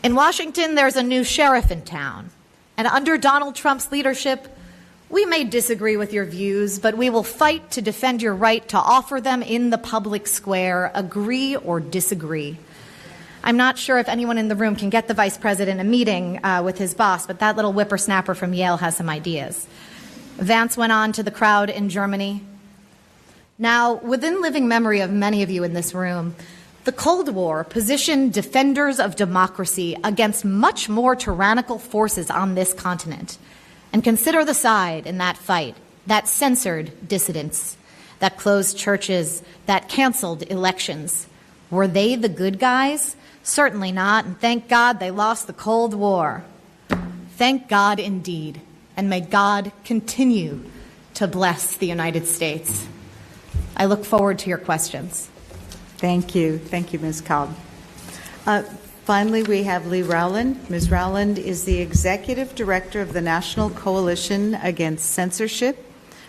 S5: "In Washington, there's a new sheriff in town, and under Donald Trump's leadership, we may disagree with your views, but we will fight to defend your right to offer them in the public square, agree or disagree. I'm not sure if anyone in the room can get the vice president a meeting with his boss, but that little whippersnapper from Yale has some ideas. Vance went on to the crowd in Germany. Now, within living memory of many of you in this room, the Cold War positioned defenders of democracy against much more tyrannical forces on this continent. And consider the side in that fight that censored dissidents, that closed churches, that canceled elections. Were they the good guys? Certainly not, and thank God they lost the Cold War. Thank God indeed, and may God continue to bless the United States. I look forward to your questions.
S1: Thank you. Thank you, Ms. Kalb. Finally, we have Lee Rowland. Ms. Rowland is the Executive Director of the National Coalition Against Censorship.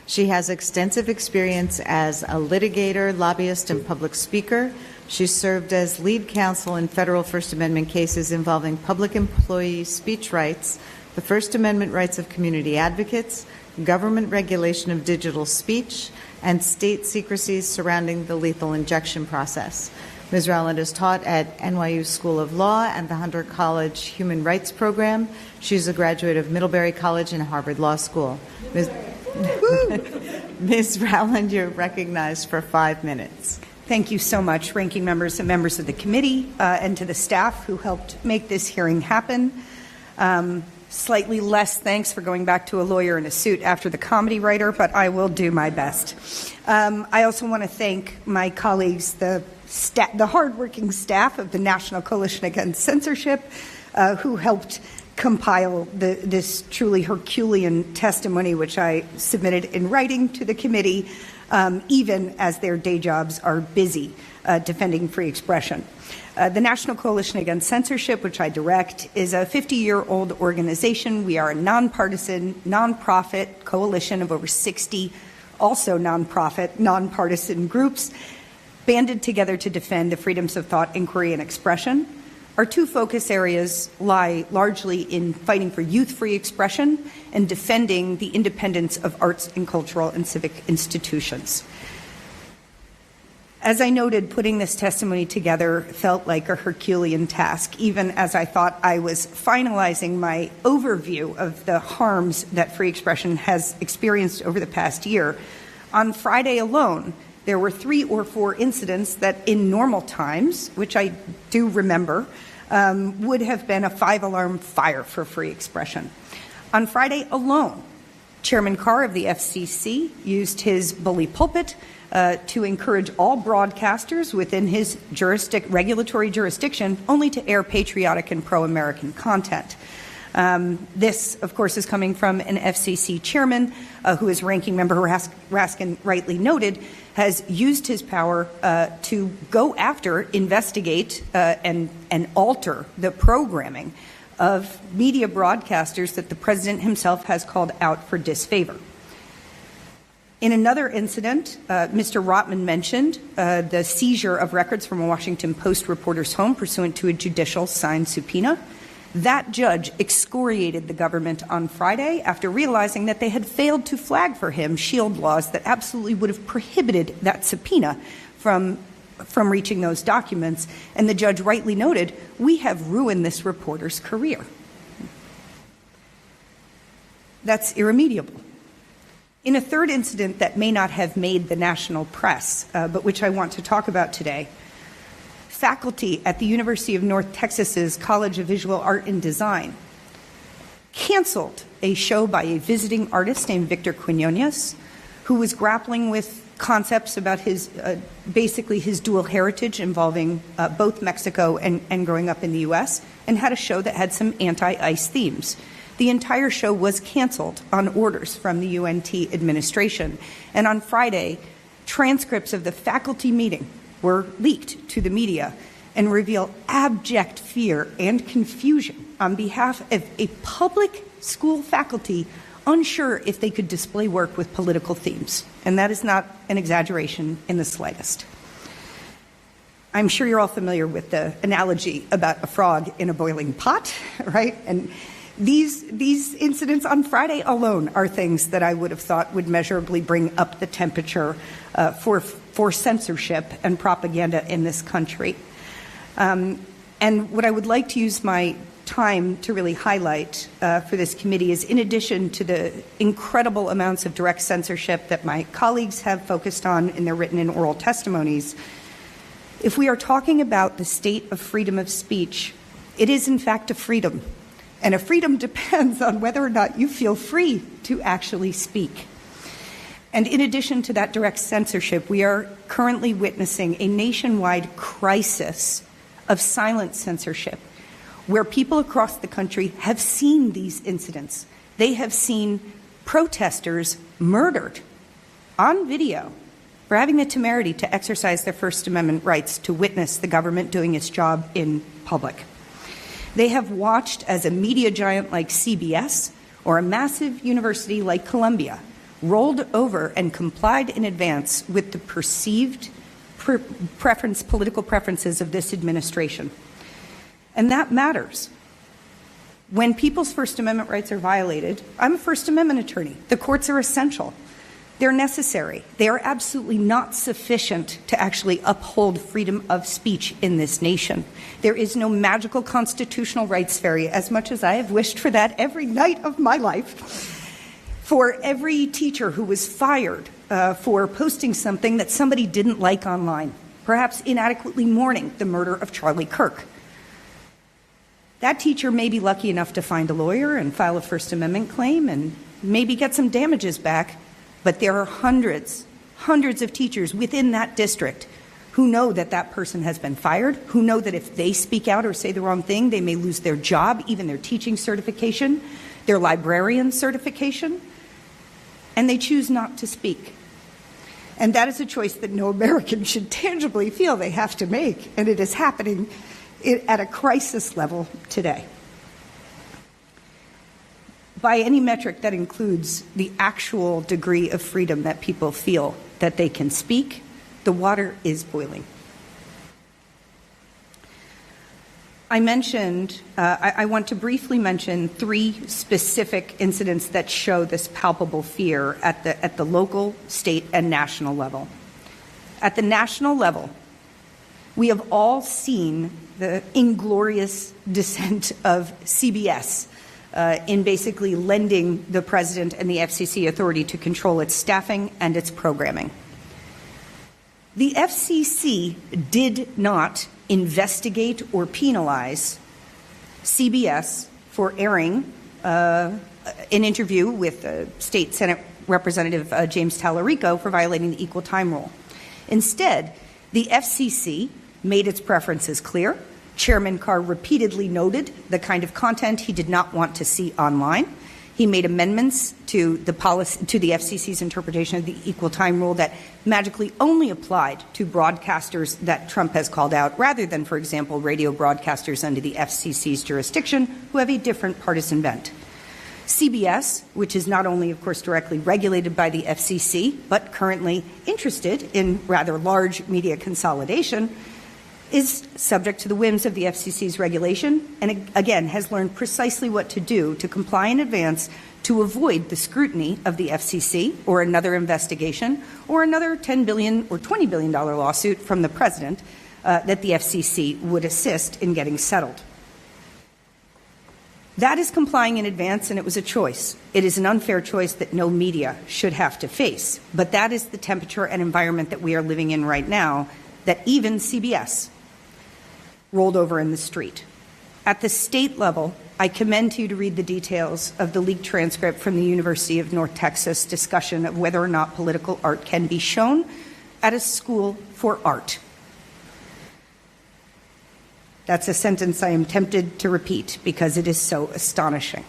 S1: She has extensive experience as a litigator, lobbyist, and public speaker. She served as lead counsel in federal First Amendment cases involving public employee speech rights, the First Amendment rights of community advocates, government regulation of digital speech, and state secrecies surrounding the lethal injection process. Ms. Rowland is taught at NYU School of Law and the Hunter College Human Rights Program. She's a graduate of Middlebury College and Harvard Law School. Ms. Rowland, you're recognized for 5 minutes.
S6: Thank you so much, ranking members and members of the committee, and to the staff who helped make this hearing happen. Slightly less thanks for going back to a lawyer in a suit after the comedy writer, but I will do my best. I also want to thank my colleagues, the hardworking staff of the National Coalition Against Censorship, who helped compile this truly Herculean testimony, which I submitted in writing to the committee, even as their day jobs are busy defending free expression. The National Coalition Against Censorship, which I direct, is a 50-year-old organization. We are a nonpartisan, nonprofit coalition of over 60 also nonprofit, nonpartisan groups banded together to defend the freedoms of thought, inquiry, and expression. Our two focus areas lie largely in fighting for youth-free expression and defending the independence of arts and cultural and civic institutions. As I noted, putting this testimony together felt like a Herculean task, even as I thought I was finalizing my overview of the harms that free expression has experienced over the past year. On Friday alone, there were 3 or 4 incidents that in normal times, which I do remember, would have been a 5-alarm fire for free expression. On Friday alone, Chairman Carr of the FCC used his bully pulpit to encourage all broadcasters within his regulatory jurisdiction only to air patriotic and pro-American content. This, of course, is coming from an FCC chairman who, as Ranking Member Raskin rightly noted, has used his power to go after, investigate, and alter the programming of media broadcasters that the president himself has called out for disfavor. In another incident, Mr. Rotman mentioned the seizure of records from a Washington Post reporter's home pursuant to a judicial signed subpoena. That judge excoriated the government on Friday after realizing that they had failed to flag for him shield laws that absolutely would have prohibited that subpoena from reaching those documents. And the judge rightly noted, we have ruined this reporter's career. That's irremediable. In a third incident that may not have made the national press, but which I want to talk about today, faculty at the University of North Texas's College of Visual Art and Design canceled a show by a visiting artist named Victor Quinones, who was grappling with concepts about basically his dual heritage involving both Mexico and growing up in the U.S., and had a show that had some anti-ICE themes. The entire show was canceled on orders from the UNT administration. And on Friday, transcripts of the faculty meeting were leaked to the media and reveal abject fear and confusion on behalf of a public school faculty unsure if they could display work with political themes. And that is not an exaggeration in the slightest. I'm sure you're all familiar with the analogy about a frog in a boiling pot, right? And these incidents on Friday alone are things that I would have thought would measurably bring up the temperature for censorship and propaganda in this country. And what I would like to use my time to really highlight for this committee is, in addition to the incredible amounts of direct censorship that my colleagues have focused on in their written and oral testimonies, if we are talking about the state of freedom of speech, it is in fact a freedom. And a freedom depends on whether or not you feel free to actually speak. And in addition to that direct censorship, we are currently witnessing a nationwide crisis of silent censorship, where people across the country have seen these incidents. They have seen protesters murdered on video for having the temerity to exercise their First Amendment rights to witness the government doing its job in public. They have watched as a media giant like CBS or a massive university like Columbia rolled over and complied in advance with the perceived political preferences of this administration. And that matters. When people's First Amendment rights are violated, I'm a First Amendment attorney. The courts are essential. They're necessary. They are absolutely not sufficient to actually uphold freedom of speech in this nation. There is no magical constitutional rights fairy, as much as I have wished for that every night of my life. For every teacher who was fired for posting something that somebody didn't like online, perhaps inadequately mourning the murder of Charlie Kirk. That teacher may be lucky enough to find a lawyer and file a First Amendment claim and maybe get some damages back, but there are hundreds of teachers within that district who know that that person has been fired, who know that if they speak out or say the wrong thing, they may lose their job, even their teaching certification, their librarian certification, and they choose not to speak. And that is a choice that no American should tangibly feel they have to make, and it is happening at a crisis level today. By any metric, that includes the actual degree of freedom that people feel that they can speak, the water is boiling. I want to briefly mention 3 specific incidents that show this palpable fear at the local, state, and national level. At the national level, we have all seen the inglorious dissent of CBS in basically lending the president and the FCC authority to control its staffing and its programming. The FCC did not investigate or penalize CBS for airing an interview with State Senate Representative James Tallarico for violating the equal time rule. Instead, the FCC made its preferences clear. Chairman Carr repeatedly noted the kind of content he did not want to see online. He made amendments to the FCC's interpretation of the equal time rule that magically only applied to broadcasters that Trump has called out, rather than, for example, radio broadcasters under the FCC's jurisdiction who have a different partisan bent. CBS, which is not only, of course, directly regulated by the FCC, but currently interested in rather large media consolidation, is subject to the whims of the FCC's regulation and, again, has learned precisely what to do to comply in advance to avoid the scrutiny of the FCC or another investigation or another $10 billion or $20 billion lawsuit from the president that the FCC would assist in getting settled. That is complying in advance, and it was a choice. It is an unfair choice that no media should have to face. But that is the temperature and environment that we are living in right now, that even CBS rolled over in the street. At the state level, I commend you to read the details of the leaked transcript from the University of North Texas discussion of whether or not political art can be shown at a school for art. That's a sentence I am tempted to repeat because it is so astonishing.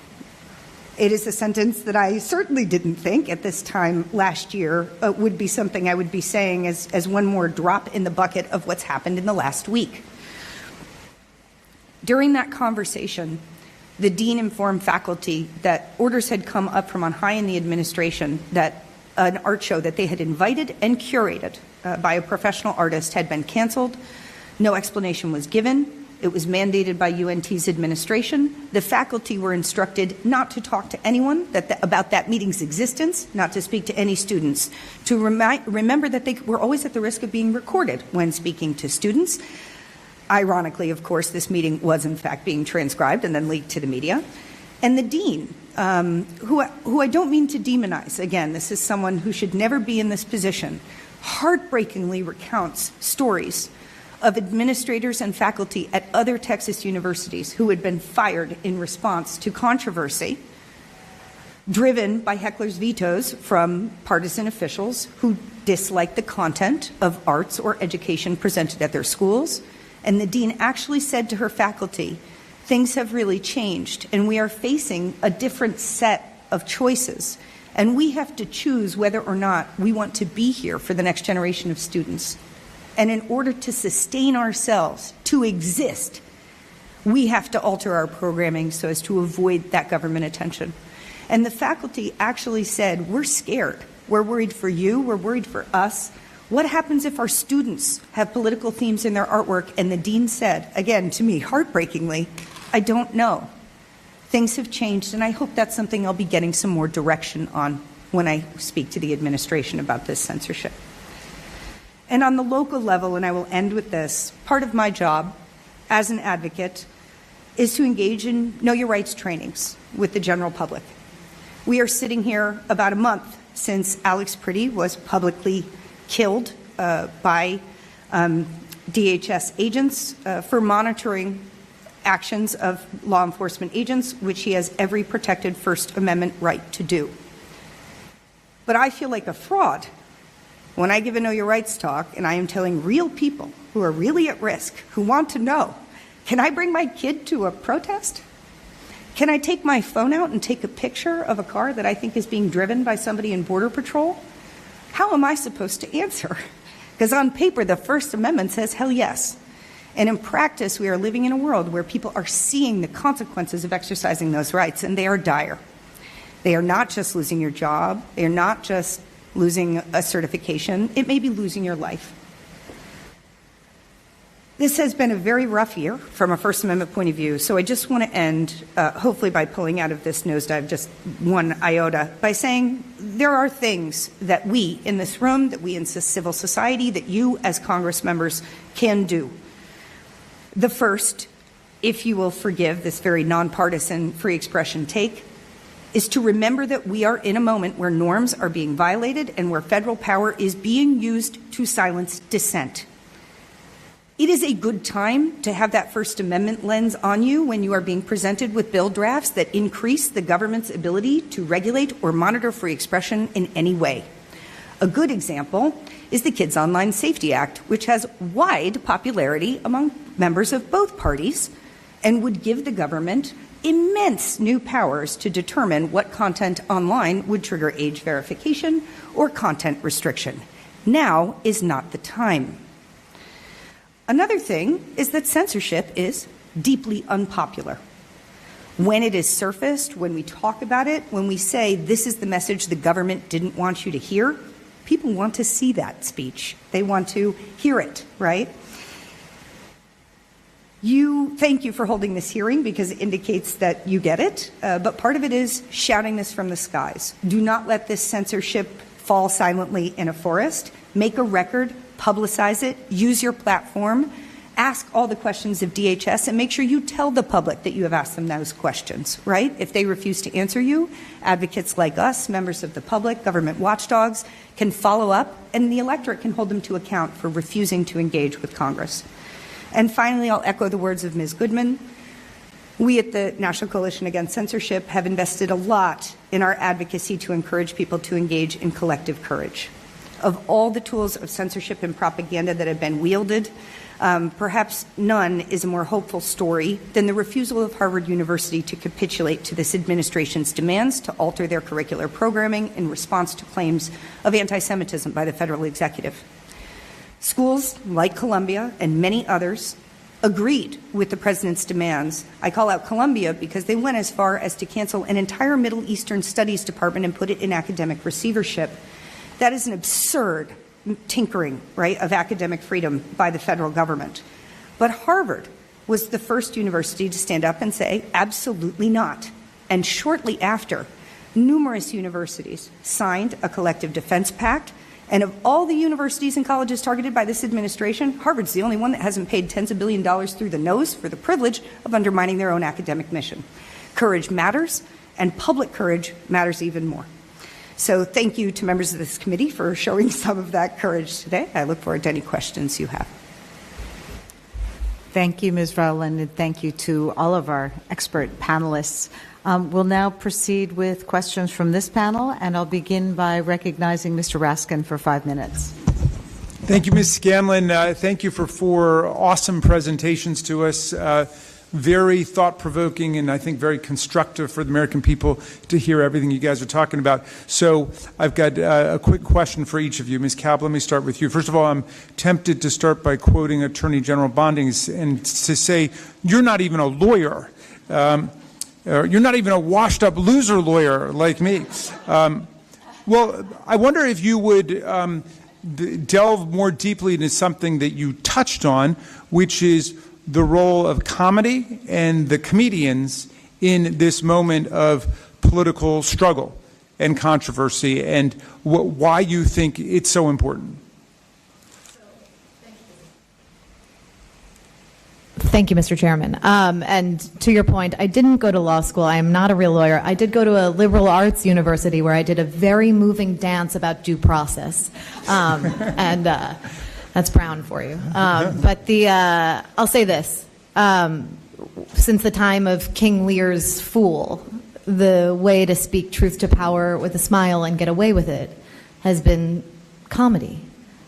S6: It is a sentence that I certainly didn't think at this time last year would be something I would be saying as one more drop in the bucket of what's happened in the last week. During that conversation, the dean informed faculty that orders had come up from on high in the administration that an art show that they had invited and curated by a professional artist had been canceled. No explanation was given. It was mandated by UNT's administration. The faculty were instructed not to talk to anyone about that meeting's existence, not to speak to any students, to remember that they were always at the risk of being recorded when speaking to students. Ironically, of course, this meeting was in fact being transcribed and then leaked to the media. And the dean, who I don't mean to demonize, again, this is someone who should never be in this position, heartbreakingly recounts stories of administrators and faculty at other Texas universities who had been fired in response to controversy driven by hecklers' vetoes from partisan officials who disliked the content of arts or education presented at their schools. And the dean actually said to her faculty, things have really changed, and we are facing a different set of choices. And we have to choose whether or not we want to be here for the next generation of students. And in order to sustain ourselves, to exist, we have to alter our programming so as to avoid that government attention. And the faculty actually said, we're scared. We're worried for you. We're worried for us. What happens if our students have political themes in their artwork? And the dean said, again, to me, heartbreakingly, I don't know. Things have changed, and I hope that's something I'll be getting some more direction on when I speak to the administration about this censorship. And on the local level, and I will end with this, part of my job as an advocate is to engage in Know Your Rights trainings with the general public. We are sitting here about a month since Alex Priddy was publicly killed by DHS agents for monitoring actions of law enforcement agents, which he has every protected First Amendment right to do. But I feel like a fraud when I give a Know Your Rights talk and I am telling real people who are really at risk, who want to know, can I bring my kid to a protest? Can I take my phone out and take a picture of a car that I think is being driven by somebody in Border Patrol? How am I supposed to answer? Because on paper, the First Amendment says, hell yes. And in practice, we are living in a world where people are seeing the consequences of exercising those rights, and they are dire. They are not just losing your job. They are not just losing a certification. It may be losing your life. This has been a very rough year from a First Amendment point of view, so I just want to end, hopefully by pulling out of this nosedive just one iota, by saying there are things that we in this room, that we in civil society, that you as Congress members can do. The first, if you will forgive this very nonpartisan free expression take, is to remember that we are in a moment where norms are being violated and where federal power is being used to silence dissent. It is a good time to have that First Amendment lens on you when you are being presented with bill drafts that increase the government's ability to regulate or monitor free expression in any way. A good example is the Kids Online Safety Act, which has wide popularity among members of both parties and would give the government immense new powers to determine what content online would trigger age verification or content restriction. Now is not the time. Another thing is that censorship is deeply unpopular. When it is surfaced, when we talk about it, when we say this is the message the government didn't want you to hear, people want to see that speech. They want to hear it, right? Thank you for holding this hearing because it indicates that you get it, but part of it is shouting this from the skies. Do not let this censorship fall silently in a forest. Make a record, publicize it, use your platform, ask all the questions of DHS, and make sure you tell the public that you have asked them those questions, right? If they refuse to answer you, advocates like us, members of the public, government watchdogs, can follow up, and the electorate can hold them to account for refusing to engage with Congress. And finally, I'll echo the words of Ms. Goodman. We at the National Coalition Against Censorship have invested a lot in our advocacy to encourage people to engage in collective courage. Of all the tools of censorship and propaganda that have been wielded, perhaps none is a more hopeful story than the refusal of Harvard University to capitulate to this administration's demands to alter their curricular programming in response to claims of anti-Semitism by the federal executive. Schools like Columbia and many others agreed with the president's demands. I call out Columbia because they went as far as to cancel an entire Middle Eastern Studies department and put it in academic receivership. That is an absurd tinkering, right, of academic freedom by the federal government. But Harvard was the first university to stand up and say, absolutely not. And shortly after, numerous universities signed a collective defense pact And of all the universities and colleges targeted by this administration, Harvard's the only one that hasn't paid tens of billions of dollars through the nose for the privilege of undermining their own academic mission. Courage matters, and public courage matters even more. So thank you to members of this committee for showing some of that courage today. I look forward to any questions you have.
S1: Thank you, Ms. Rowland, and thank you to all of our expert panelists. We'll now proceed with questions from this panel, and I'll begin by recognizing Mr. Raskin for 5 minutes.
S2: Thank you, Ms. Scanlon. Thank you for 4 awesome presentations to us. Very thought-provoking and I think very constructive for the American people to hear everything you guys are talking about. So I've got a quick question for each of you. Ms. Cab, let me start with you. First of all, I'm tempted to start by quoting Attorney General Bondings and to say, you're not even a lawyer. You're not even a washed-up loser lawyer like me. Well, I wonder if you would delve more deeply into something that you touched on, which is the role of comedy and the comedians in this moment of political struggle and controversy, and why you think it's so important.
S5: Thank you, Mr. Chairman. And to your point, I didn't go to law school. I am not a real lawyer. I did go to a liberal arts university where I did a very moving dance about due process. And that's Brown for you. But I'll say this. Since the time of King Lear's Fool, the way to speak truth to power with a smile and get away with it has been comedy,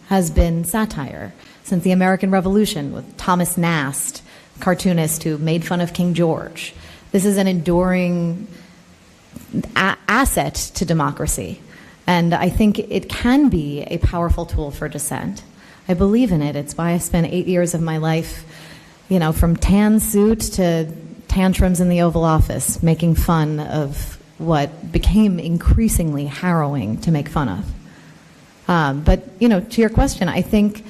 S5: has been satire. Since the American Revolution with Thomas Nast, cartoonist who made fun of King George. This is an enduring asset to democracy. And I think it can be a powerful tool for dissent. I believe in it. It's why I spent 8 years of my life, from tan suit to tantrums in the Oval Office, making fun of what became increasingly harrowing to make fun of. But to your question, I think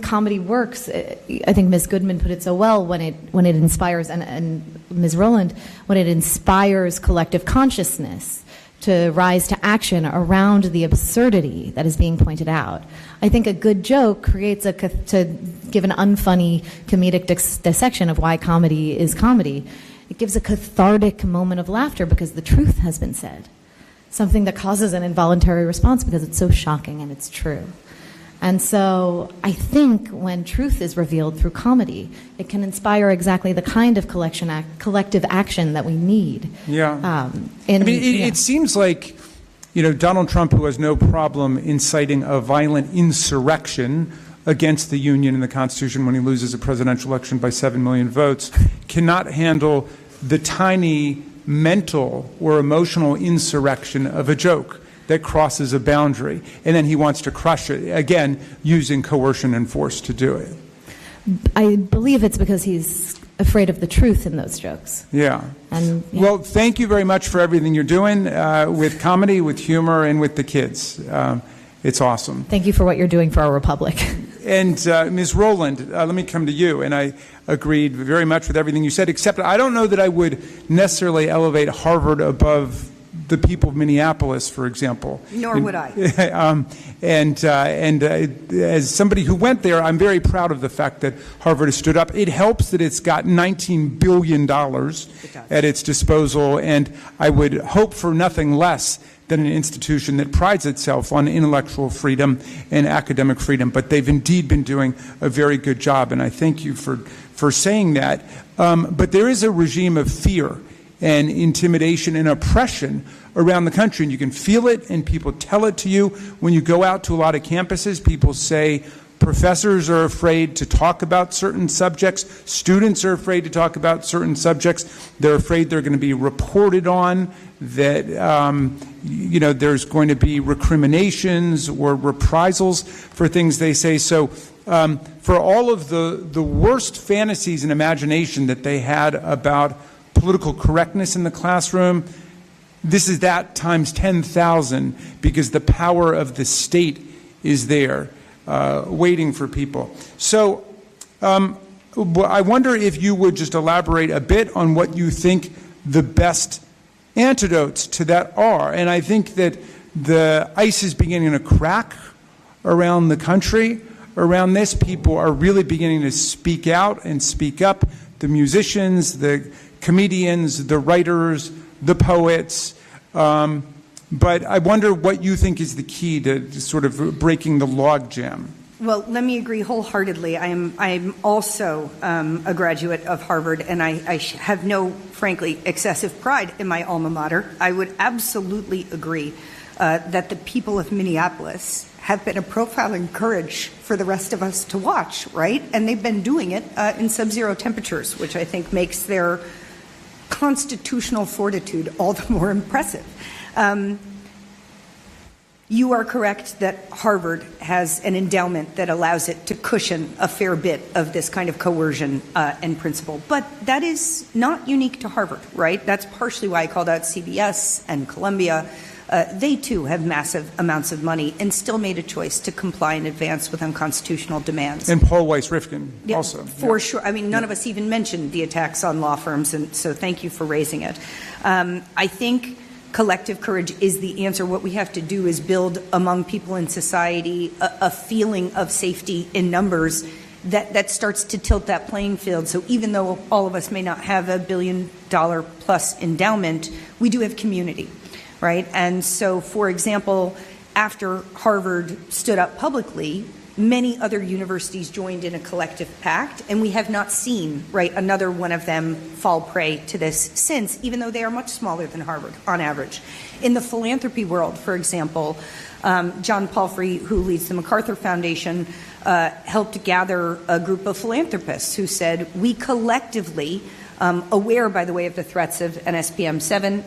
S5: comedy works. I think Ms. Goodman put it so well when it inspires, and Ms. Rowland, when it inspires collective consciousness to rise to action around the absurdity that is being pointed out. I think a good joke creates to give an unfunny comedic dissection of why comedy is comedy. It gives a cathartic moment of laughter because the truth has been said. Something that causes an involuntary response because it's so shocking and it's true. And so I think when truth is revealed through comedy, it can inspire exactly the kind of collective action that we need.
S2: Yeah. It seems like, Donald Trump, who has no problem inciting a violent insurrection against the Union and the Constitution when he loses a presidential election by 7 million votes, cannot handle the tiny mental or emotional insurrection of a joke that crosses a boundary, and then he wants to crush it, again, using coercion and force to do it.
S5: I believe it's because he's afraid of the truth in those jokes.
S2: Yeah. Well, thank you very much for everything you're doing with comedy, with humor, and with the kids. It's awesome.
S5: Thank you for what you're doing for our republic.
S2: And Ms. Rowland, let me come to you, and I agreed very much with everything you said, except I don't know that I would necessarily elevate Harvard above the people of Minneapolis, for example.
S6: Nor would I.
S2: As somebody who went there, I'm very proud of the fact that Harvard has stood up. It helps that it's got $19 billion at its disposal, and I would hope for nothing less than an institution that prides itself on intellectual freedom and academic freedom. But they've indeed been doing a very good job, and I thank you for saying that. But there is a regime of fear and intimidation and oppression around the country. And you can feel it, and people tell it to you. When you go out to a lot of campuses, people say professors are afraid to talk about certain subjects. Students are afraid to talk about certain subjects. They're afraid they're going to be reported on, that there's going to be recriminations or reprisals for things they say. So for all of the worst fantasies and imagination that they had about political correctness in the classroom, this is that times 10,000, because the power of the state is there waiting for people. So I wonder if you would just elaborate a bit on what you think the best antidotes to that are. And I think that the ice is beginning to crack around the country around this. People are really beginning to speak out and speak up. The musicians, the comedians, the writers, the poets. But I wonder what you think is the key to sort of breaking the logjam.
S6: Well, let me agree wholeheartedly. I'm also a graduate of Harvard, and I have no, frankly, excessive pride in my alma mater. I would absolutely agree that the people of Minneapolis have been a profile in courage for the rest of us to watch, right? And they've been doing it in sub-zero temperatures, which I think makes their constitutional fortitude all the more impressive. You are correct that Harvard has an endowment that allows it to cushion a fair bit of this kind of coercion and principle. But that is not unique to Harvard, right? That's partially why I called out CBS and Columbia. They, too, have massive amounts of money and still made a choice to comply in advance with unconstitutional demands.
S2: And Paul Weiss-Rifkin also.
S6: For sure. I mean, none of us even mentioned the attacks on law firms, and so thank you for raising it. I think collective courage is the answer. What we have to do is build among people in society a feeling of safety in numbers that starts to tilt that playing field. So even though all of us may not have $1 billion plus endowment, we do have community, right? And so, for example, after Harvard stood up publicly, many other universities joined in a collective pact, and we have not seen, right, another one of them fall prey to this since, even though they are much smaller than Harvard on average. In the philanthropy world, for example, John Palfrey, who leads the MacArthur Foundation, helped gather a group of philanthropists who said, we collectively, aware, by the way, of the threats of NSPM 7,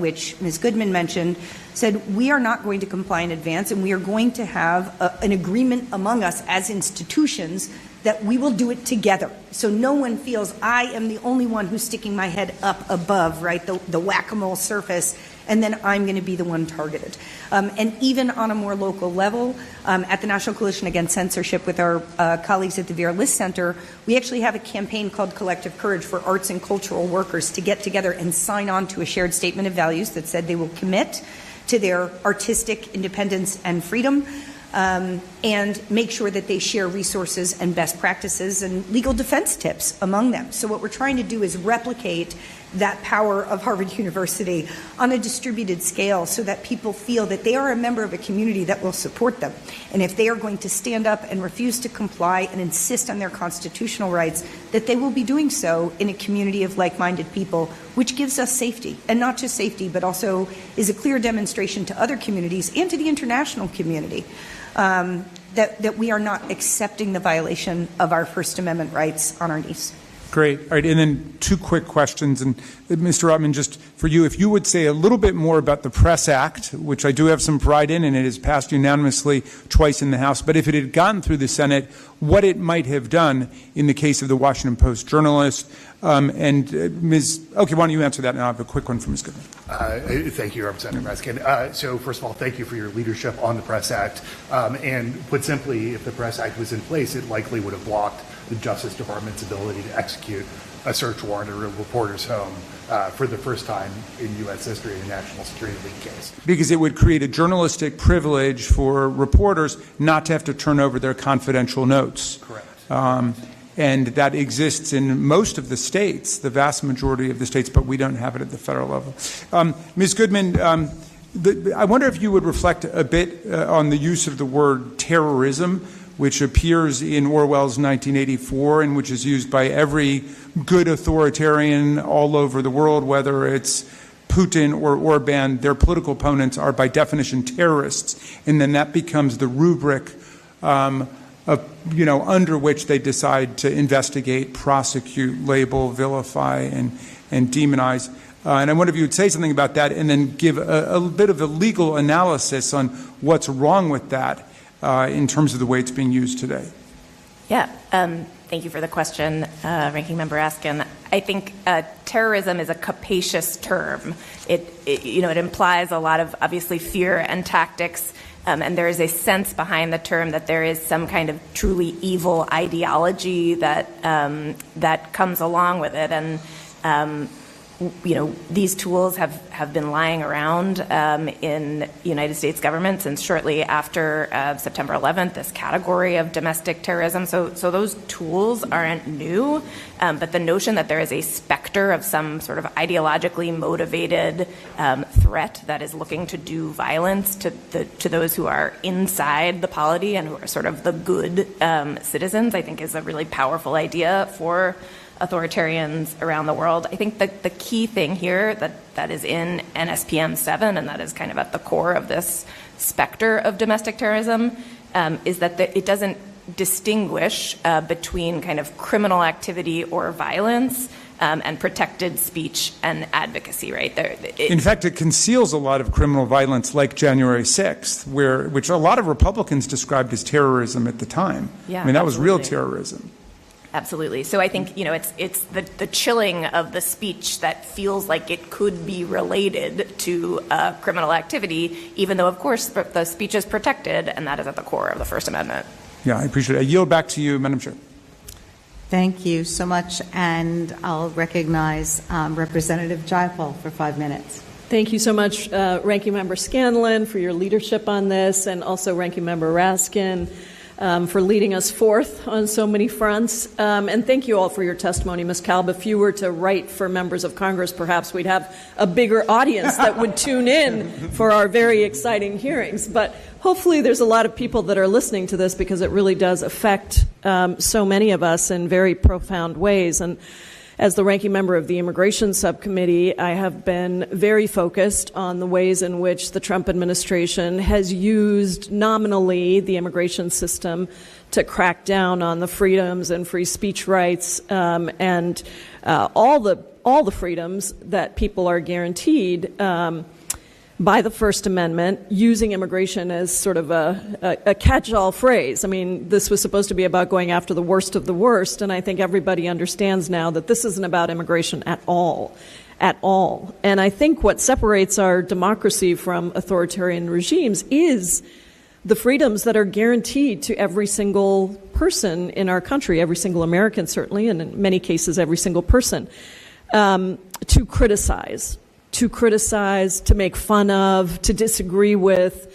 S6: which Ms. Goodman mentioned, said we are not going to comply in advance, and we are going to have an agreement among us as institutions that we will do it together. So no one feels I am the only one who's sticking my head up above, right, the whack-a-mole surface, and then I'm going to be the one targeted. And even on a more local level, at the National Coalition Against Censorship with our colleagues at the Vera List Center, we actually have a campaign called Collective Courage for arts and cultural workers to get together and sign on to a shared statement of values that said they will commit to their artistic independence and freedom, and make sure that they share resources and best practices and legal defense tips among them. So what we're trying to do is replicate that power of Harvard University on a distributed scale so that people feel that they are a member of a community that will support them. And if they are going to stand up and refuse to comply and insist on their constitutional rights, that they will be doing so in a community of like-minded people, which gives us safety. And not just safety, but also is a clear demonstration to other communities and to the international community that we are not accepting the violation of our First Amendment rights on our knees.
S2: Great. All right, and then two quick questions. And Mr. Rotman, just for you, if you would say a little bit more about the Press Act, which I do have some pride in, and it has passed unanimously twice in the House, but if it had gotten through the Senate, what it might have done in the case of the Washington Post journalist. Ms. Okay, why don't you answer that, and I'll have a quick one from Ms. Goodman.
S4: Thank you, Representative Raskin. So first of all, thank you for your leadership on the Press Act. And put simply, if the Press Act was in place, it likely would have blocked the Justice Department's ability to execute a search warrant or a reporter's home for the first time in U.S. history in a national security leak case.
S2: Because it would create a journalistic privilege for reporters not to have to turn over their confidential notes.
S4: Correct.
S2: And that exists in most of the states, the vast majority of the states, but we don't have it at the federal level. Ms. Goodman, I wonder if you would reflect a bit on the use of the word terrorism, which appears in Orwell's 1984 and which is used by every good authoritarian all over the world, whether it's Putin or Orban. Their political opponents are by definition terrorists, and then that becomes the rubric under which they decide to investigate, prosecute, label, vilify, and demonize. And I wonder if you would say something about that and then give a bit of a legal analysis on what's wrong with that in terms of the way it's being used today.
S3: Yeah. Thank you for the question, Ranking Member Raskin. I think terrorism is a capacious term. It implies a lot of, obviously, fear and tactics. And there is a sense behind the term that there is some kind of truly evil ideology that comes along with it. And these tools have been lying around in the United States government since shortly after September 11th, this category of domestic terrorism. So those tools aren't new, but the notion that there is a specter of some sort of ideologically motivated threat that is looking to do violence to those who are inside the polity and who are sort of the good citizens, I think is a really powerful idea for authoritarians around the world. I think the key thing here that is in NSPM 7, and that is kind of at the core of this specter of domestic terrorism, is that it doesn't distinguish between kind of criminal activity or violence and protected speech and advocacy, right?
S2: In fact, it conceals a lot of criminal violence like January 6th, which a lot of Republicans described as terrorism at the time.
S3: Yeah,
S2: I mean, that
S3: absolutely.
S2: was real terrorism.
S3: Absolutely. So I think, it's the chilling of the speech that feels like it could be related to criminal activity, even though, of course, the speech is protected, and that is at the core of the First Amendment.
S2: Yeah, I appreciate it. I yield back to you, Madam Chair.
S1: Thank you so much, and I'll recognize Representative Jayapal for 5 minutes.
S7: Thank you so much, Ranking Member Scanlon, for your leadership on this, and also Ranking Member Raskin for leading us forth on so many fronts. And thank you all for your testimony. Ms. Kalb, if you were to write for members of Congress, perhaps we'd have a bigger audience that would tune in for our very exciting hearings. But hopefully there's a lot of people that are listening to this because it really does affect so many of us in very profound ways. And as the ranking member of the Immigration Subcommittee, I have been very focused on the ways in which the Trump administration has used nominally the immigration system to crack down on the freedoms and free speech rights and all the freedoms that people are guaranteed by the First Amendment, using immigration as sort of a catch-all phrase. I mean, this was supposed to be about going after the worst of the worst, and I think everybody understands now that this isn't about immigration at all. And I think what separates our democracy from authoritarian regimes is the freedoms that are guaranteed to every single person in our country, every single American certainly, and in many cases every single person, to criticize, to make fun of, to disagree with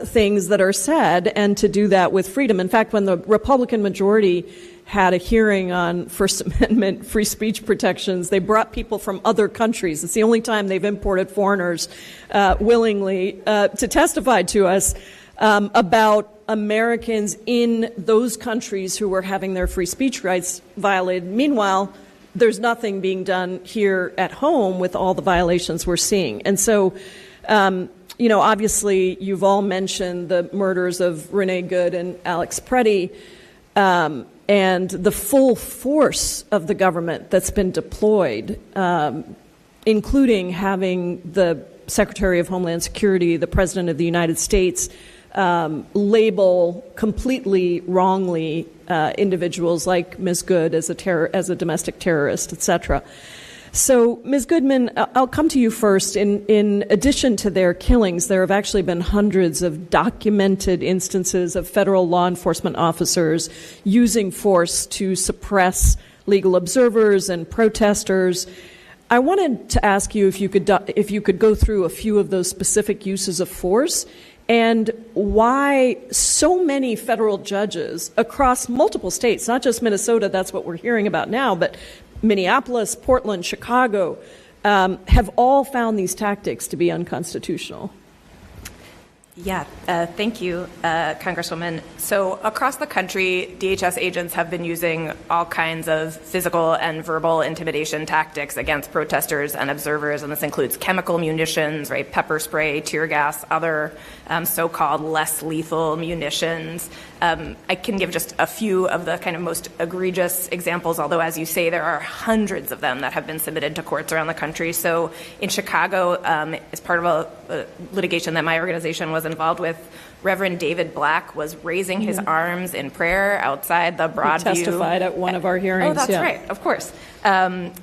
S7: things that are said, and to do that with freedom. In fact, when the Republican majority had a hearing on First Amendment free speech protections, they brought people from other countries. It's the only time they've imported foreigners willingly to testify to us about Americans in those countries who were having their free speech rights violated. Meanwhile, there's nothing being done here at home with all the violations we're seeing. And so, obviously, you've all mentioned the murders of Renee Good and Alex Preddy, and the full force of the government that's been deployed, including having the Secretary of Homeland Security, the President of the United States, label completely wrongly individuals like Ms. Good as a domestic terrorist, etc. So, Ms. Goodman, I'll come to you first. In addition to their killings, there have actually been hundreds of documented instances of federal law enforcement officers using force to suppress legal observers and protesters. I wanted to ask you if you could go through a few of those specific uses of force, and why so many federal judges across multiple states, not just Minnesota, that's what we're hearing about now, but Minneapolis, Portland, Chicago, have all found these tactics to be unconstitutional.
S3: Yeah, thank you, Congresswoman. So across the country, DHS agents have been using all kinds of physical and verbal intimidation tactics against protesters and observers, and this includes chemical munitions, right, pepper spray, tear gas, other so-called less lethal munitions. I can give just a few of the kind of most egregious examples, although, as you say, there are hundreds of them that have been submitted to courts around the country. So in Chicago, as part of a litigation that my organization was involved with, Reverend David Black was raising his arms in prayer outside the Broadview.
S7: He testified at one of our hearings.
S3: Oh, that's right, of course. And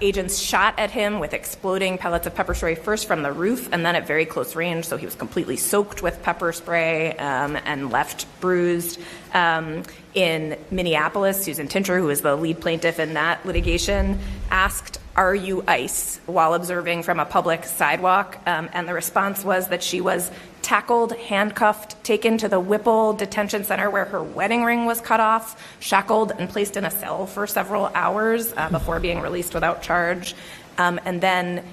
S3: agents shot at him with exploding pellets of pepper spray, first from the roof and then at very close range, so he was completely soaked with pepper spray and left bruised. In Minneapolis, Susan Tincher, who was the lead plaintiff in that litigation, asked "Are you ICE?" while observing from a public sidewalk. And the response was that she was tackled, handcuffed, taken to the Whipple Detention Center where her wedding ring was cut off, shackled, and placed in a cell for several hours before being released without charge. And then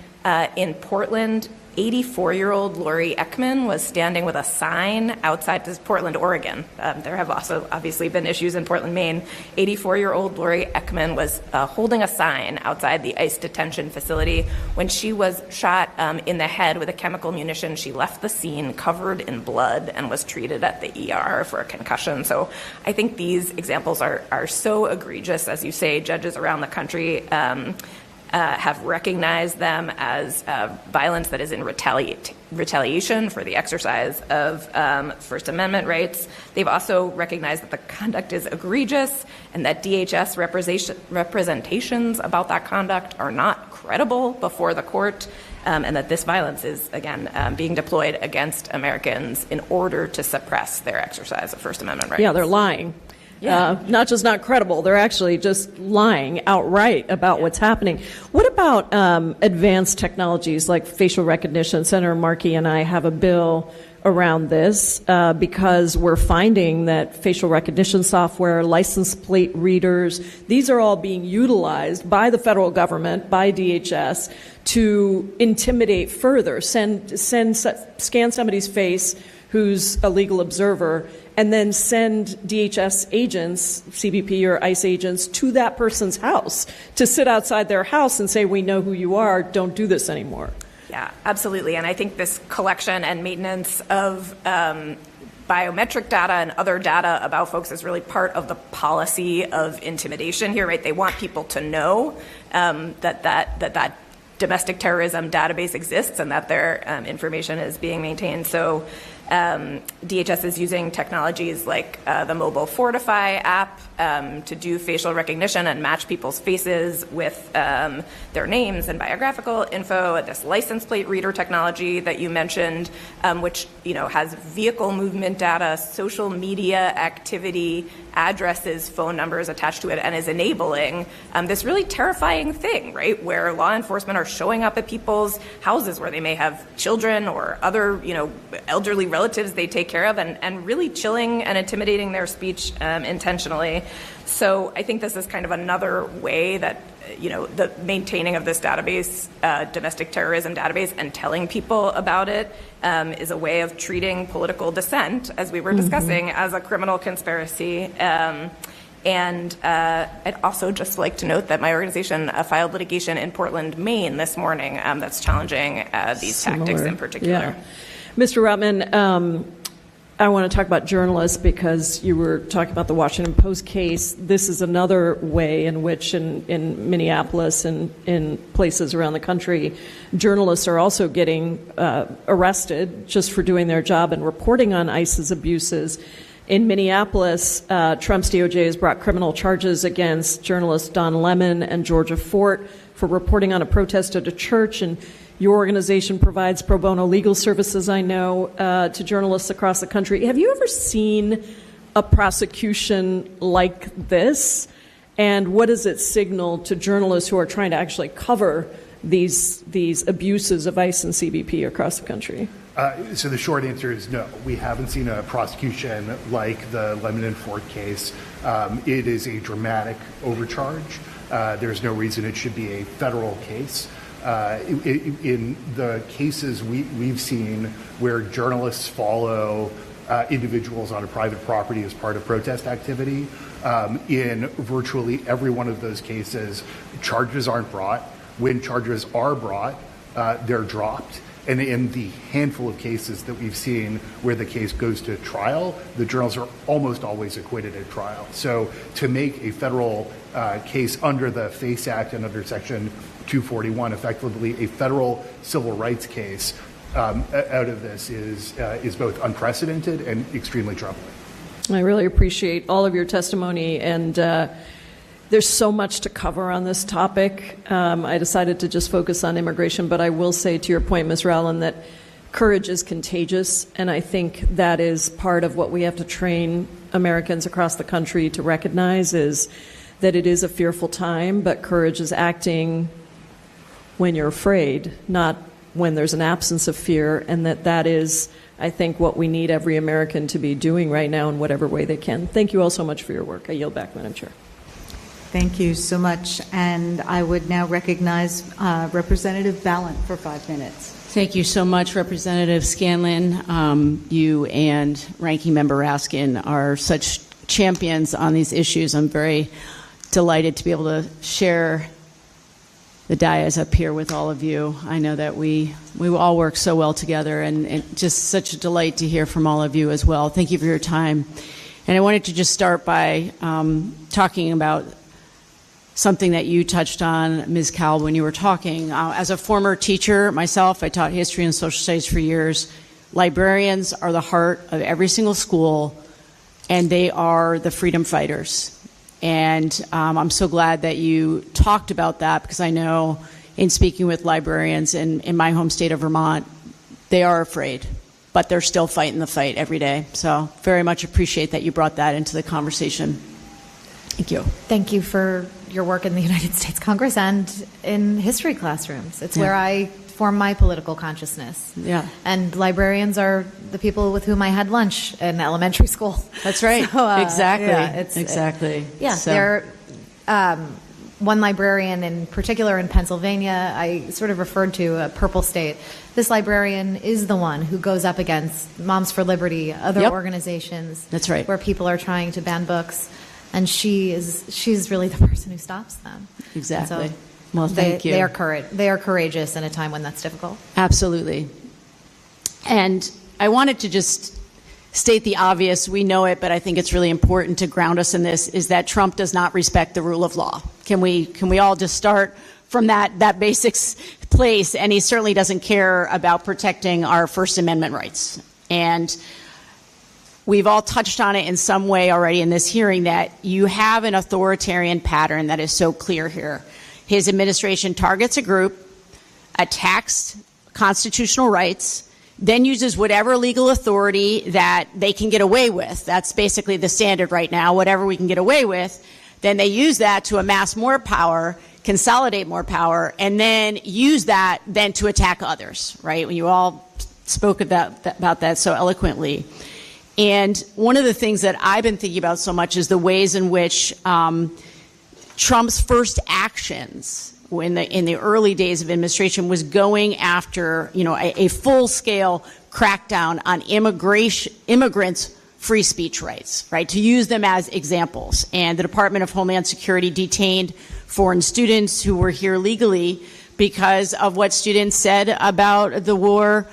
S3: in Portland, 84-year-old Lori Ekman was standing with a sign outside this Portland, Oregon. There have also obviously been issues in Portland, Maine. 84-year-old Lori Ekman was holding a sign outside the ICE detention facility. When she was shot in the head with a chemical munition, she left the scene covered in blood and was treated at the ER for a concussion. So I think these examples are so egregious. As you say, judges around the country have recognized them as violence that is in retaliation for the exercise of First Amendment rights. They've also recognized that the conduct is egregious and that DHS representations about that conduct are not credible before the court, and that this violence is, again, being deployed against Americans in order to suppress their exercise of First Amendment rights.
S7: Yeah, they're lying. Yeah. Not just not credible, they're actually just lying outright about what's happening. What about advanced technologies like facial recognition? Senator Markey and I have a bill around this because we're finding that facial recognition software, license plate readers, these are all being utilized by the federal government, by DHS, to intimidate further, scan somebody's face who's a legal observer, and then send DHS agents, CBP or ICE agents, to that person's house to sit outside their house and say, "We know who you are, don't do this anymore."
S3: Yeah, absolutely. And I think this collection and maintenance of biometric data and other data about folks is really part of the policy of intimidation here, right? They want people to know that domestic terrorism database exists and that their information is being maintained. So DHS is using technologies like the mobile Fortify app to do facial recognition and match people's faces with their names and biographical info. This license plate reader technology that you mentioned, which has vehicle movement data, social media activity, addresses, phone numbers attached to it, and is enabling this really terrifying thing, right, where law enforcement are showing up at people's houses where they may have children or other, elderly relatives they take care of, and really chilling and intimidating their speech intentionally. So I think this is kind of another way that, the maintaining of this database, domestic terrorism database, and telling people about it is a way of treating political dissent, as we were discussing, as a criminal conspiracy. And I'd also just like to note that my organization filed litigation in Portland, Maine this morning that's challenging these tactics in particular.
S7: Yeah. Mr. Rotman, I want to talk about journalists because you were talking about the Washington Post case. This is another way in which in Minneapolis and in places around the country, journalists are also getting arrested just for doing their job and reporting on ICE's abuses. In Minneapolis, Trump's DOJ has brought criminal charges against journalists Don Lemon and Georgia Fort for reporting on a protest at a church, and your organization provides pro bono legal services, I know, to journalists across the country. Have you ever seen a prosecution like this? And what does it signal to journalists who are trying to actually cover these abuses of ICE and CBP across the country?
S4: So the short answer is no. We haven't seen a prosecution like the Lemon and Fort case. It is a dramatic overcharge. There's no reason it should be a federal case. In the cases we've seen where journalists follow individuals on a private property as part of protest activity, in virtually every one of those cases, charges aren't brought. When charges are brought, they're dropped. And in the handful of cases that we've seen where the case goes to trial, the journalists are almost always acquitted at trial. So to make a federal case under the FACE Act and under Section 241, effectively a federal civil rights case out of this is both unprecedented and extremely troubling.
S7: I really appreciate all of your testimony, and there's so much to cover on this topic. I decided to just focus on immigration, but I will say to your point, Ms. Rowland, that courage is contagious, and I think that is part of what we have to train Americans across the country to recognize, is that it is a fearful time, but courage is acting when you're afraid, not when there's an absence of fear, and that is, I think, what we need every American to be doing right now in whatever way they can. Thank you all so much for your work. I yield back, Madam Chair.
S1: Thank you so much. And I would now recognize Representative Ballant for 5 minutes.
S8: Thank you so much, Representative Scanlon. You and Ranking Member Raskin are such champions on these issues. I'm very delighted to be able to share the dais up here with all of you. I know that we all work so well together, and just such a delight to hear from all of you as well. Thank you for your time. And I wanted to just start by talking about something that you touched on, Ms. Cowell, when you were talking. As a former teacher myself, I taught history and social studies for years. Librarians are the heart of every single school, and they are the freedom fighters. And I'm so glad that you talked about that, because I know in speaking with librarians in my home state of Vermont, they are afraid, but they're still fighting the fight every day. So very much appreciate that you brought that into the conversation. Thank you.
S5: Thank you for your work in the United States Congress and in history classrooms. It's where I form my political consciousness.
S8: Yeah.
S5: And librarians are the people with whom I had lunch in elementary school.
S8: That's right.
S5: So,
S8: exactly.
S5: Yeah,
S8: exactly. So.
S5: They're one librarian in particular in Pennsylvania, I sort of referred to a purple state. This librarian is the one who goes up against Moms for Liberty, other organizations. That's right. Where people are trying to ban books. And she's really the person who stops them.
S8: Exactly.
S5: So
S8: well, thank you.
S5: They are courageous in a time when that's difficult.
S8: Absolutely. And I wanted to just state the obvious. We know it, but I think it's really important to ground us in this, is that Trump does not respect the rule of law. Can we all just start from that basic place? And he certainly doesn't care about protecting our First Amendment rights. And we've all touched on it in some way already in this hearing, that you have an authoritarian pattern that is so clear here. His administration targets a group, attacks constitutional rights, then uses whatever legal authority that they can get away with. That's basically the standard right now, whatever we can get away with. Then they use that to amass more power, consolidate more power, and then use that then to attack others, right? When you all spoke about that so eloquently. And one of the things that I've been thinking about so much is the ways in which Trump's first actions in the early days of administration was going after, a full-scale crackdown on immigrants' free speech rights, right, to use them as examples. And the Department of Homeland Security detained foreign students who were here legally because of what students said about the war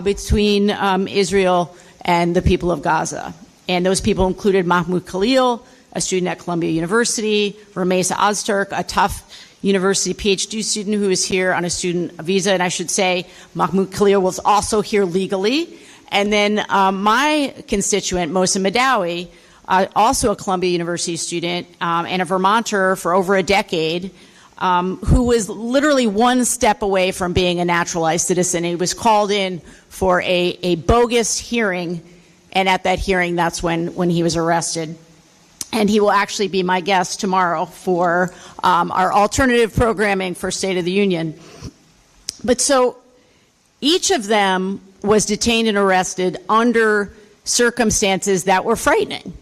S8: between Israel and the people of Gaza. And those people included Mahmoud Khalil, a student at Columbia University, Ramesa Ozturk, a Tufts University PhD student who is here on a student visa. And I should say Mahmoud Khalil was also here legally. And then my constituent, Mohsen Madawi, also a Columbia University student and a Vermonter for over a decade, who was literally one step away from being a naturalized citizen. He was called in for a bogus hearing, and at that hearing, that's when he was arrested. And he will actually be my guest tomorrow for our alternative programming for State of the Union. But so each of them was detained and arrested under circumstances that were frightening.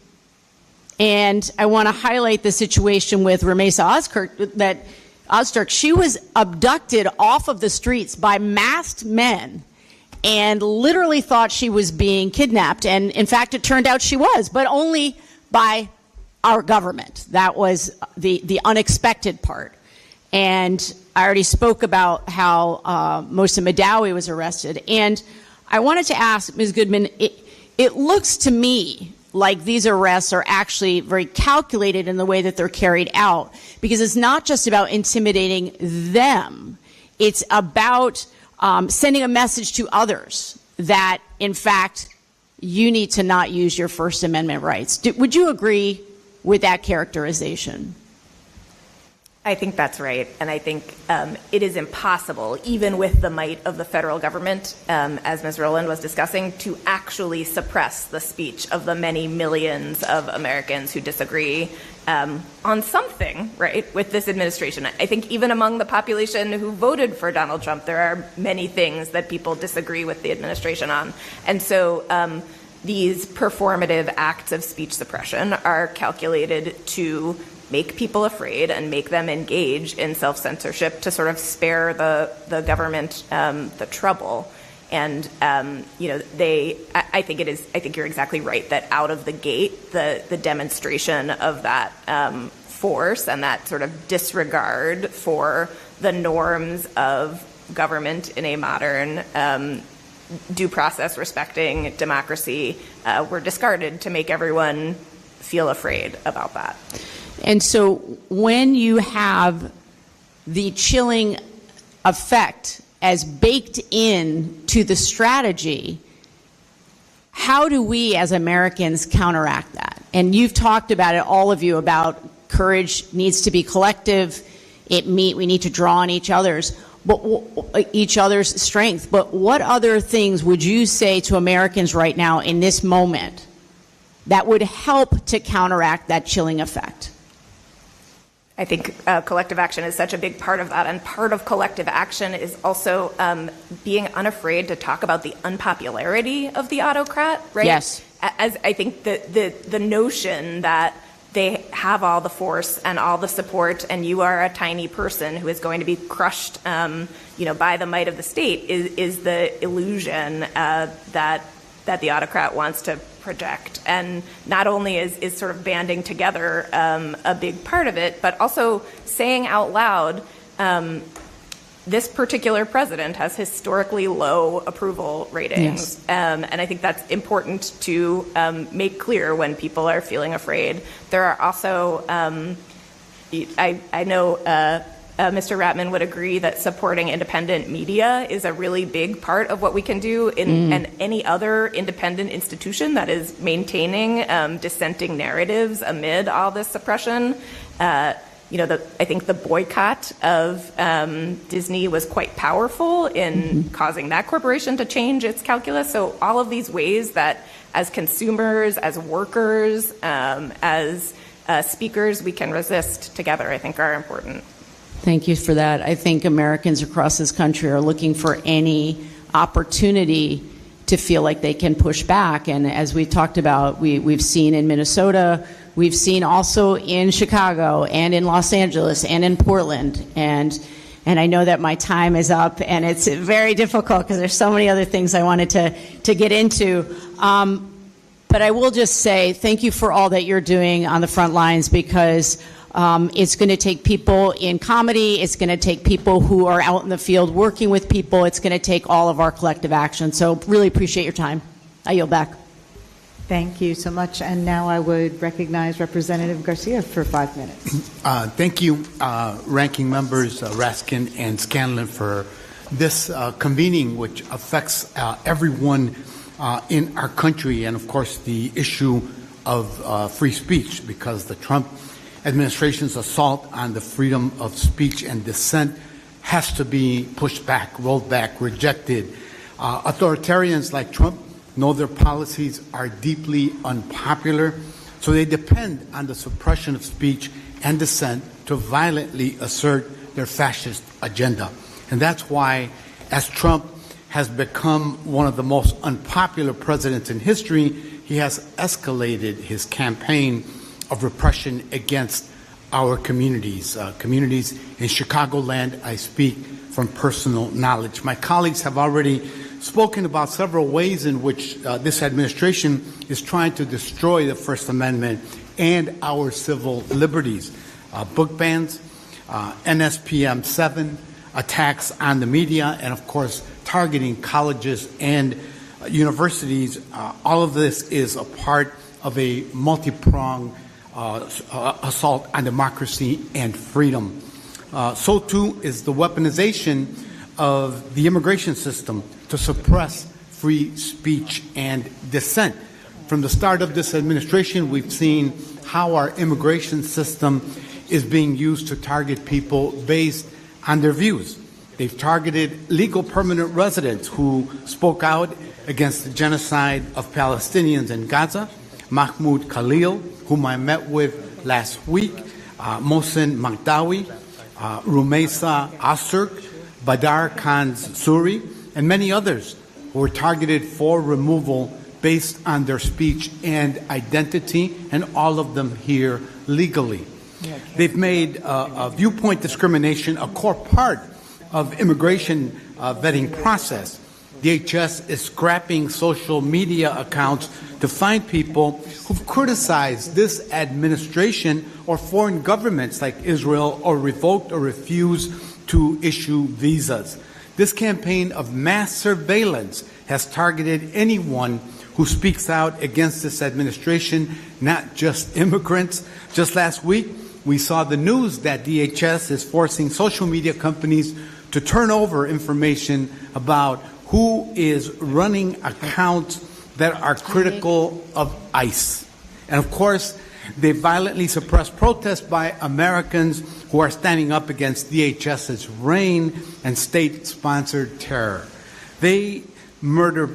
S8: And I want to highlight the situation with Ramesa Ozturk. She was abducted off of the streets by masked men and literally thought she was being kidnapped. And in fact, it turned out she was, but only by our government. That was the unexpected part. And I already spoke about how Mohsen Madawi was arrested. And I wanted to ask Ms. Goodman, it looks to me like these arrests are actually very calculated in the way that they're carried out, because it's not just about intimidating them. It's about sending a message to others that, in fact, you need to not use your First Amendment rights. Would you agree with that characterization?
S3: I think that's right. And I think it is impossible, even with the might of the federal government, as Ms. Rowland was discussing, to actually suppress the speech of the many millions of Americans who disagree on something, right, with this administration. I think even among the population who voted for Donald Trump, there are many things that people disagree with the administration on. And so these performative acts of speech suppression are calculated to make people afraid and make them engage in self-censorship to sort of spare the government the trouble. And I think you're exactly right that out of the gate, the demonstration of that force and that sort of disregard for the norms of government in a modern due process respecting democracy were discarded to make everyone feel afraid about that.
S8: And so when you have the chilling effect as baked in to the strategy, how do we as Americans counteract that? And you've talked about it, all of you, about courage needs to be collective. We need to draw on each other's strength. But what other things would you say to Americans right now in this moment that would help to counteract that chilling effect?
S3: I think collective action is such a big part of that. And part of collective action is also being unafraid to talk about the unpopularity of the autocrat, right?
S8: Yes.
S3: As I think the notion that they have all the force and all the support and you are a tiny person who is going to be crushed by the might of the state is the illusion that the autocrat wants to project. And not only is sort of banding together a big part of it, but also saying out loud, this particular president has historically low approval ratings.
S8: Yes.
S3: And I think that's important to make clear when people are feeling afraid. There are also, I know Mr. Ratman would agree that supporting independent media is a really big part of what we can do in any other independent institution that is maintaining dissenting narratives amid all this suppression. I think the boycott of Disney was quite powerful in causing that corporation to change its calculus. So all of these ways that as consumers, as workers, as speakers, we can resist together, I think are important.
S8: Thank you for that. I think Americans across this country are looking for any opportunity to feel like they can push back. And as we talked about, we've seen in Minnesota, we've seen also in Chicago and in Los Angeles and in Portland. And I know that my time is up and it's very difficult because there's so many other things I wanted to get into. But I will just say thank you for all that you're doing on the front lines, because it's going to take people in comedy. It's going to take people who are out in the field working with people. It's going to take all of our collective action. So really appreciate your time. I yield back.
S1: Thank you so much. And now I would recognize Representative Garcia for 5 minutes.
S9: Thank you, Ranking Members Raskin and Scanlon, for this convening, which affects everyone in our country, and of course the issue of free speech, because the Trump administration's assault on the freedom of speech and dissent has to be pushed back, rolled back, rejected. Authoritarians like Trump know their policies are deeply unpopular, so they depend on the suppression of speech and dissent to violently assert their fascist agenda. And that's why, as Trump has become one of the most unpopular presidents in history, he has escalated his campaign of repression against our communities. Communities in Chicagoland, I speak from personal knowledge. My colleagues have already spoken about several ways in which this administration is trying to destroy the First Amendment and our civil liberties. Book bans, NSPM 7, attacks on the media, and of course targeting colleges and universities. All of this is a part of a multi-pronged assault on democracy and freedom. So too is the weaponization of the immigration system to suppress free speech and dissent. From the start of this administration, we've seen how our immigration system is being used to target people based on their views. They've targeted legal permanent residents who spoke out against the genocide of Palestinians in Gaza, Mahmoud Khalil, whom I met with last week, Mohsen Magdawi, Rumeisa Asurk, Badar Khan Suri, and many others who were targeted for removal based on their speech and identity, and all of them here legally. They've made viewpoint discrimination a core part of immigration vetting process. DHS is scrapping social media accounts to find people who've criticized this administration or foreign governments like Israel, or revoked or refused to issue visas. This campaign of mass surveillance has targeted anyone who speaks out against this administration, not just immigrants. Just last week, we saw the news that DHS is forcing social media companies to turn over information about who is running accounts that are critical of ICE. And of course, they violently suppress protests by Americans who are standing up against DHS's reign and state-sponsored terror. They murder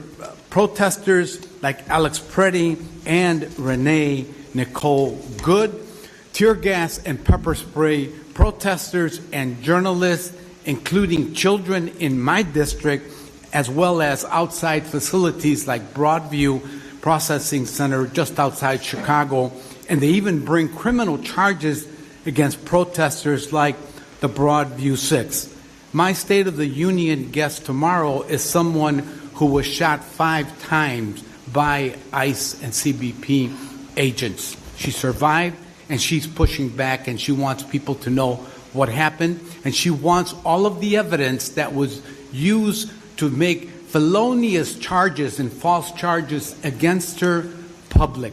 S9: protesters like Alex Preddy and Renee Nicole Good, tear gas and pepper spray protesters and journalists, including children in my district, as well as outside facilities like Broadview Processing Center just outside Chicago. And they even bring criminal charges against protesters like the Broadview Six. My State of the Union guest tomorrow is someone who was shot 5 times by ICE and CBP agents. She survived, and she's pushing back, and she wants people to know what happened, and she wants all of the evidence that was used to make felonious charges and false charges against her public.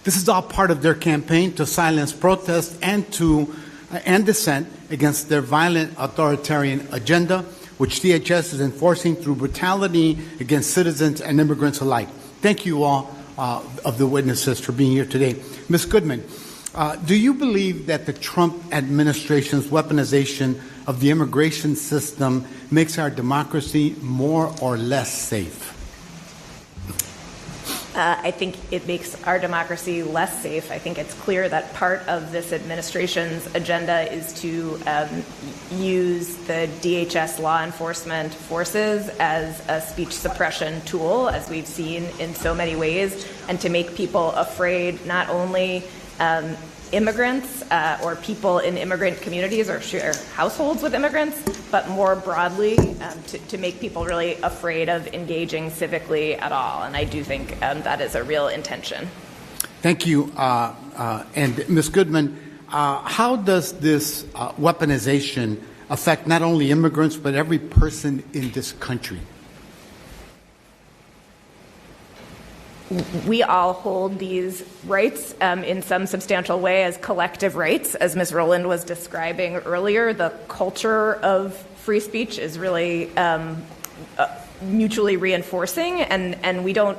S9: This is all part of their campaign to silence protest and dissent against their violent authoritarian agenda, which DHS is enforcing through brutality against citizens and immigrants alike. Thank you all of the witnesses for being here today. Ms. Goodman, do you believe that the Trump administration's weaponization of the immigration system makes our democracy more or less safe?
S3: I think it makes our democracy less safe. I think it's clear that part of this administration's agenda is to use the DHS law enforcement forces as a speech suppression tool, as we've seen in so many ways, and to make people afraid, not only immigrants or people in immigrant communities or share households with immigrants, but more broadly to make people really afraid of engaging civically at all. And I do think that is a real intention.
S9: Thank you. And Ms. Goodman, how does this weaponization affect not only immigrants, but every person in this country?
S3: We all hold these rights in some substantial way as collective rights. As Ms. Rowland was describing earlier, the culture of free speech is really mutually reinforcing, and we don't,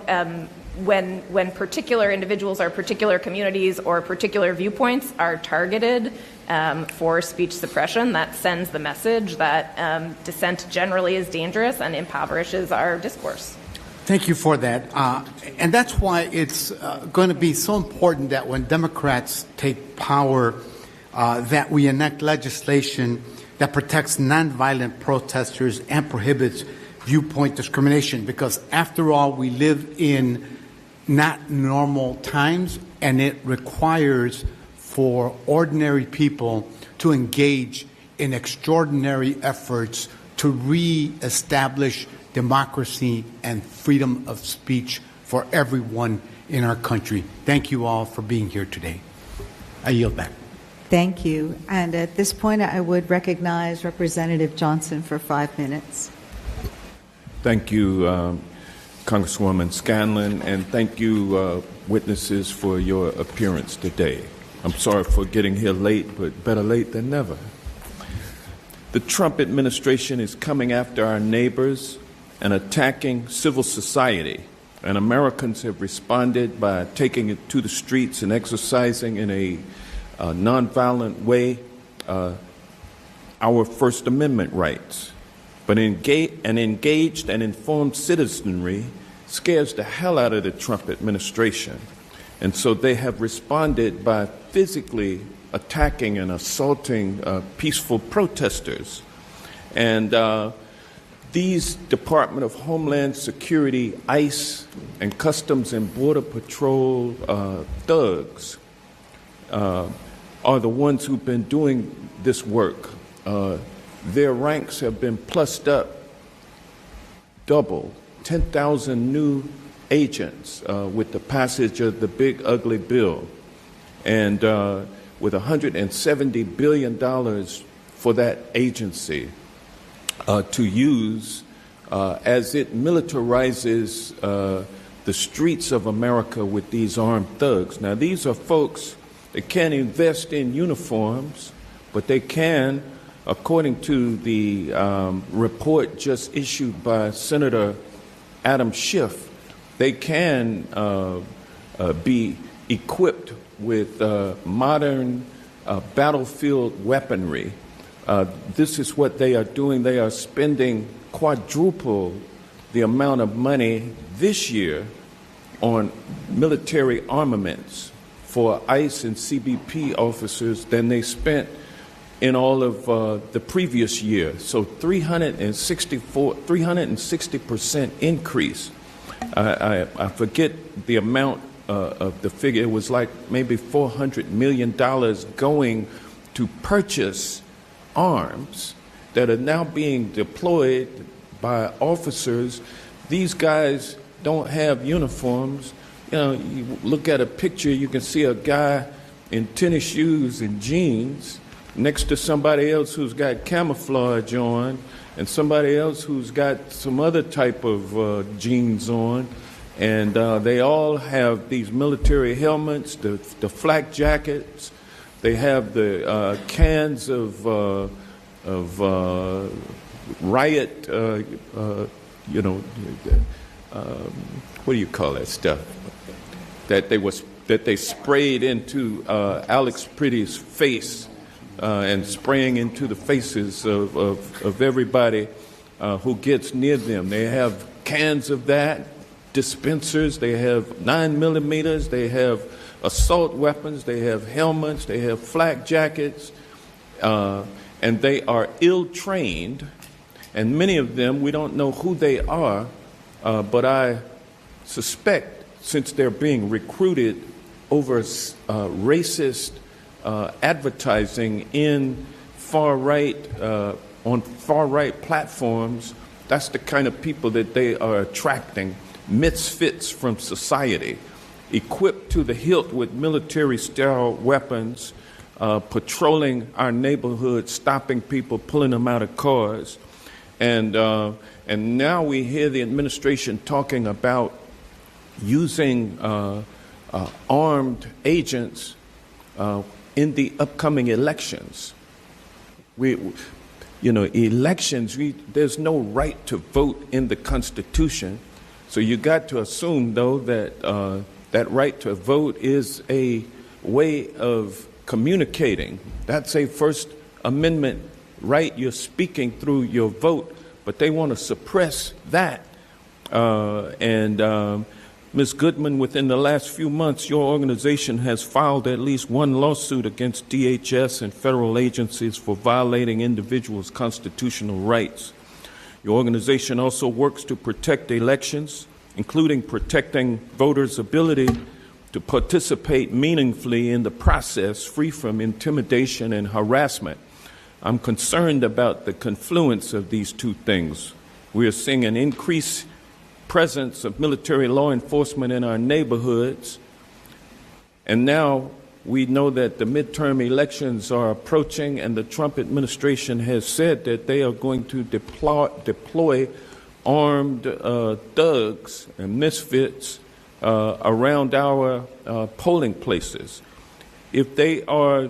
S3: when particular individuals or particular communities or particular viewpoints are targeted for speech suppression, that sends the message that dissent generally is dangerous and impoverishes our discourse.
S9: Thank you for that. And that's why it's going to be so important that when Democrats take power, that we enact legislation that protects nonviolent protesters and prohibits viewpoint discrimination. Because after all, we live in not normal times, and it requires for ordinary people to engage in extraordinary efforts to reestablish democracy and freedom of speech for everyone in our country. Thank you all for being here today. I yield back.
S1: Thank you. And at this point, I would recognize Representative Johnson for 5 minutes.
S10: Thank you, Congresswoman Scanlon, and thank you, witnesses, for your appearance today. I'm sorry for getting here late, but better late than never. The Trump administration is coming after our neighbors and attacking civil society, and Americans have responded by taking it to the streets and exercising in a nonviolent way our First Amendment rights. But an engaged and informed citizenry scares the hell out of the Trump administration. And so they have responded by physically attacking and assaulting peaceful protesters. And these Department of Homeland Security, ICE, and Customs and Border Patrol thugs are the ones who've been doing this work. Their ranks have been plussed up double, 10,000 new agents with the passage of the big ugly bill, and with $170 billion for that agency to use as it militarizes the streets of America with these armed thugs. Now, these are folks that can't invest in uniforms, but they can, according to the report just issued by Senator Adam Schiff, they can be equipped with modern battlefield weaponry. This is what they are doing. They are spending quadruple the amount of money this year on military armaments for ICE and CBP officers than they spent in all of the previous year. So 360% increase. I forget the amount of the figure. It was like maybe $400 million going to purchase arms that are now being deployed by officers. These guys don't have uniforms. You know, you look at a picture, you can see a guy in tennis shoes and jeans next to somebody else who's got camouflage on, and somebody else who's got some other type of jeans on, and they all have these military helmets, the flak jackets. They have the cans of riot, what do you call that stuff? That they sprayed into Alex Pretty's face. And spraying into the faces of everybody who gets near them. They have cans of that, dispensers, they have 9mm, they have assault weapons, they have helmets, they have flak jackets, and they are ill-trained, and many of them, we don't know who they are, but I suspect, since they're being recruited over racist advertising in on far-right platforms, that's the kind of people that they are attracting, misfits from society, equipped to the hilt with military-style weapons, patrolling our neighborhoods, stopping people, pulling them out of cars. And now we hear the administration talking about using armed agents in the upcoming elections. Elections, there's no right to vote in the Constitution. So you got to assume, though, that that right to vote is a way of communicating. That's a First Amendment right. You're speaking through your vote, but they want to suppress that. Ms. Goodman, within the last few months, your organization has filed at least one lawsuit against DHS and federal agencies for violating individuals' constitutional rights. Your organization also works to protect elections, including protecting voters' ability to participate meaningfully in the process, free from intimidation and harassment. I'm concerned about the confluence of these two things. We are seeing an increased presence of military law enforcement in our neighborhoods, and now we know that the midterm elections are approaching, and the Trump administration has said that they are going to deploy armed thugs and misfits around our polling places. If they are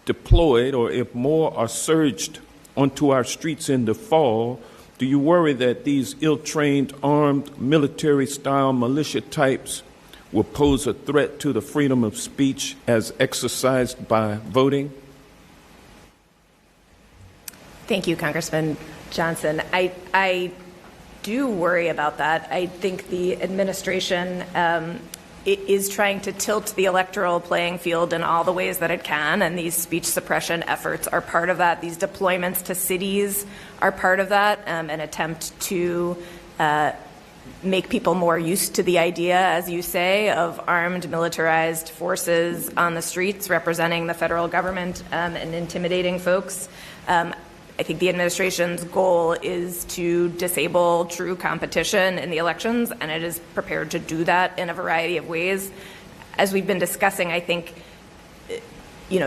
S10: deployed, or if more are surged onto our streets in the fall, do you worry that these ill-trained, armed, military-style militia types will pose a threat to the freedom of speech as exercised by voting?
S3: Thank you, Congressman Johnson. I do worry about that. I think the administration is trying to tilt the electoral playing field in all the ways that it can, and these speech suppression efforts are part of that. These deployments to cities are part of that, an attempt to make people more used to the idea, as you say, of armed militarized forces on the streets representing the federal government and intimidating folks. I think the administration's goal is to disable true competition in the elections, and it is prepared to do that in a variety of ways. As we've been discussing, I think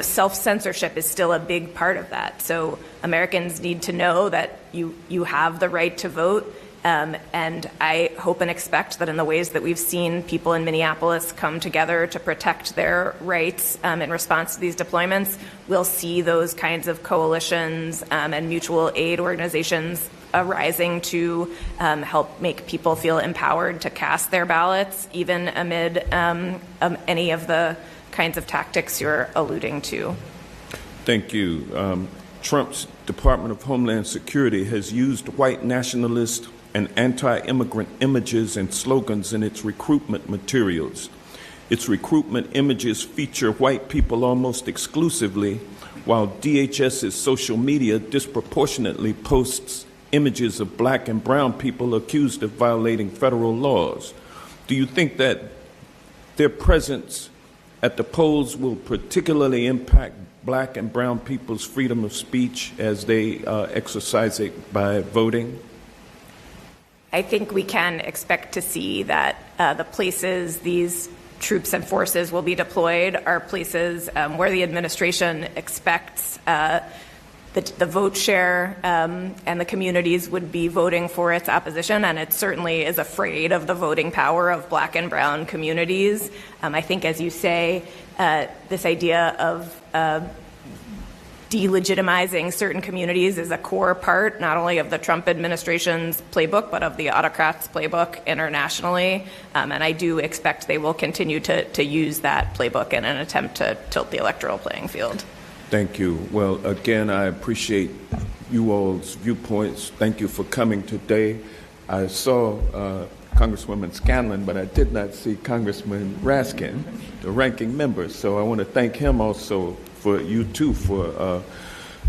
S3: self-censorship is still a big part of that. So Americans need to know that you have the right to vote. And I hope and expect that in the ways that we've seen people in Minneapolis come together to protect their rights in response to these deployments, we'll see those kinds of coalitions and mutual aid organizations arising to help make people feel empowered to cast their ballots, even amid any of the kinds of tactics you're alluding to.
S10: Thank you. Trump's Department of Homeland Security has used white nationalist and anti-immigrant images and slogans in its recruitment materials. Its recruitment images feature white people almost exclusively, while DHS's social media disproportionately posts images of black and brown people accused of violating federal laws. Do you think that their presence at the polls will particularly impact black and brown people's freedom of speech as they exercise it by voting?
S3: I think we can expect to see that the places these troops and forces will be deployed are places where the administration expects the vote share and the communities would be voting for its opposition, and it certainly is afraid of the voting power of black and brown communities. I think, as you say, this idea of delegitimizing certain communities is a core part not only of the Trump administration's playbook, but of the autocrats' playbook internationally. And I do expect they will continue to use that playbook in an attempt to tilt the electoral playing field.
S10: Thank you. Well, again, I appreciate you all's viewpoints. Thank you for coming today. I saw Congresswoman Scanlon, but I did not see Congressman Raskin, the ranking member. So I want to thank him also for you too for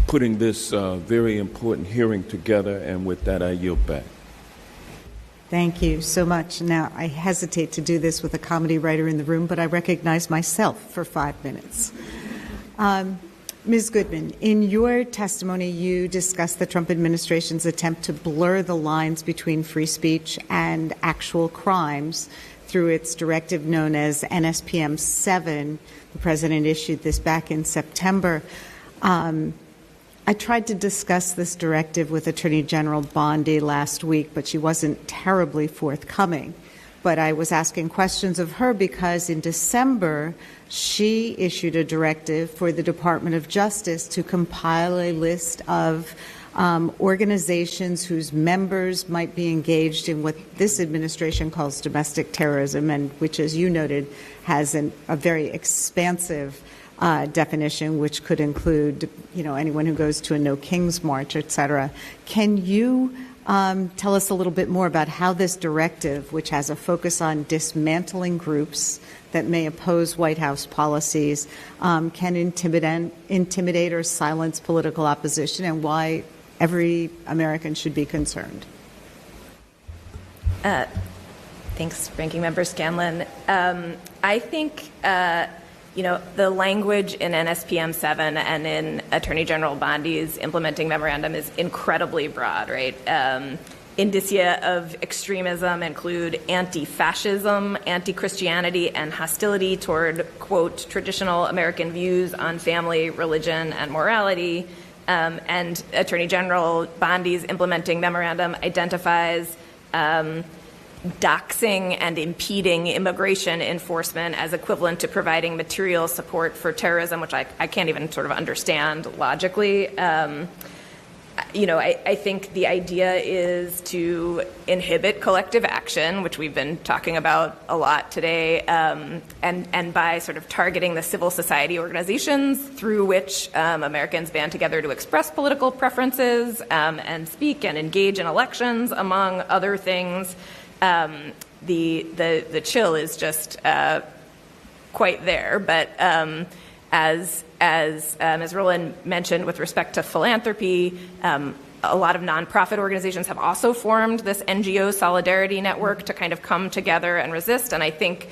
S10: putting this very important hearing together. And with that, I yield back.
S1: Thank you so much. Now, I hesitate to do this with a comedy writer in the room, but I recognize myself for 5 minutes. Ms. Goodman, in your testimony, you discussed the Trump administration's attempt to blur the lines between free speech and actual crimes through its directive known as NSPM 7. The president issued this back in September. I tried to discuss this directive with Attorney General Bondi last week, but she wasn't terribly forthcoming. But I was asking questions of her because in December, she issued a directive for the Department of Justice to compile a list of organizations whose members might be engaged in what this administration calls domestic terrorism, and which, as you noted, has a very expansive definition, which could include, anyone who goes to a No Kings March, et cetera. Can you tell us a little bit more about how this directive, which has a focus on dismantling groups that may oppose White House policies, can intimidate or silence political opposition, and why every American should be concerned?
S3: Thanks, Ranking Member Scanlon. I think the language in NSPM 7 and in Attorney General Bondi's implementing memorandum is incredibly broad, right? Indicia of extremism include anti-fascism, anti-Christianity, and hostility toward, quote, traditional American views on family, religion, and morality. And Attorney General Bondi's implementing memorandum identifies doxing and impeding immigration enforcement as equivalent to providing material support for terrorism, which I can't even sort of understand logically. I think the idea is to inhibit collective action, which we've been talking about a lot today, and by sort of targeting the civil society organizations through which Americans band together to express political preferences and speak and engage in elections, among other things. The chill is just quite there, but as Roland mentioned, with respect to philanthropy, a lot of nonprofit organizations have also formed this NGO solidarity network to kind of come together and resist. And I think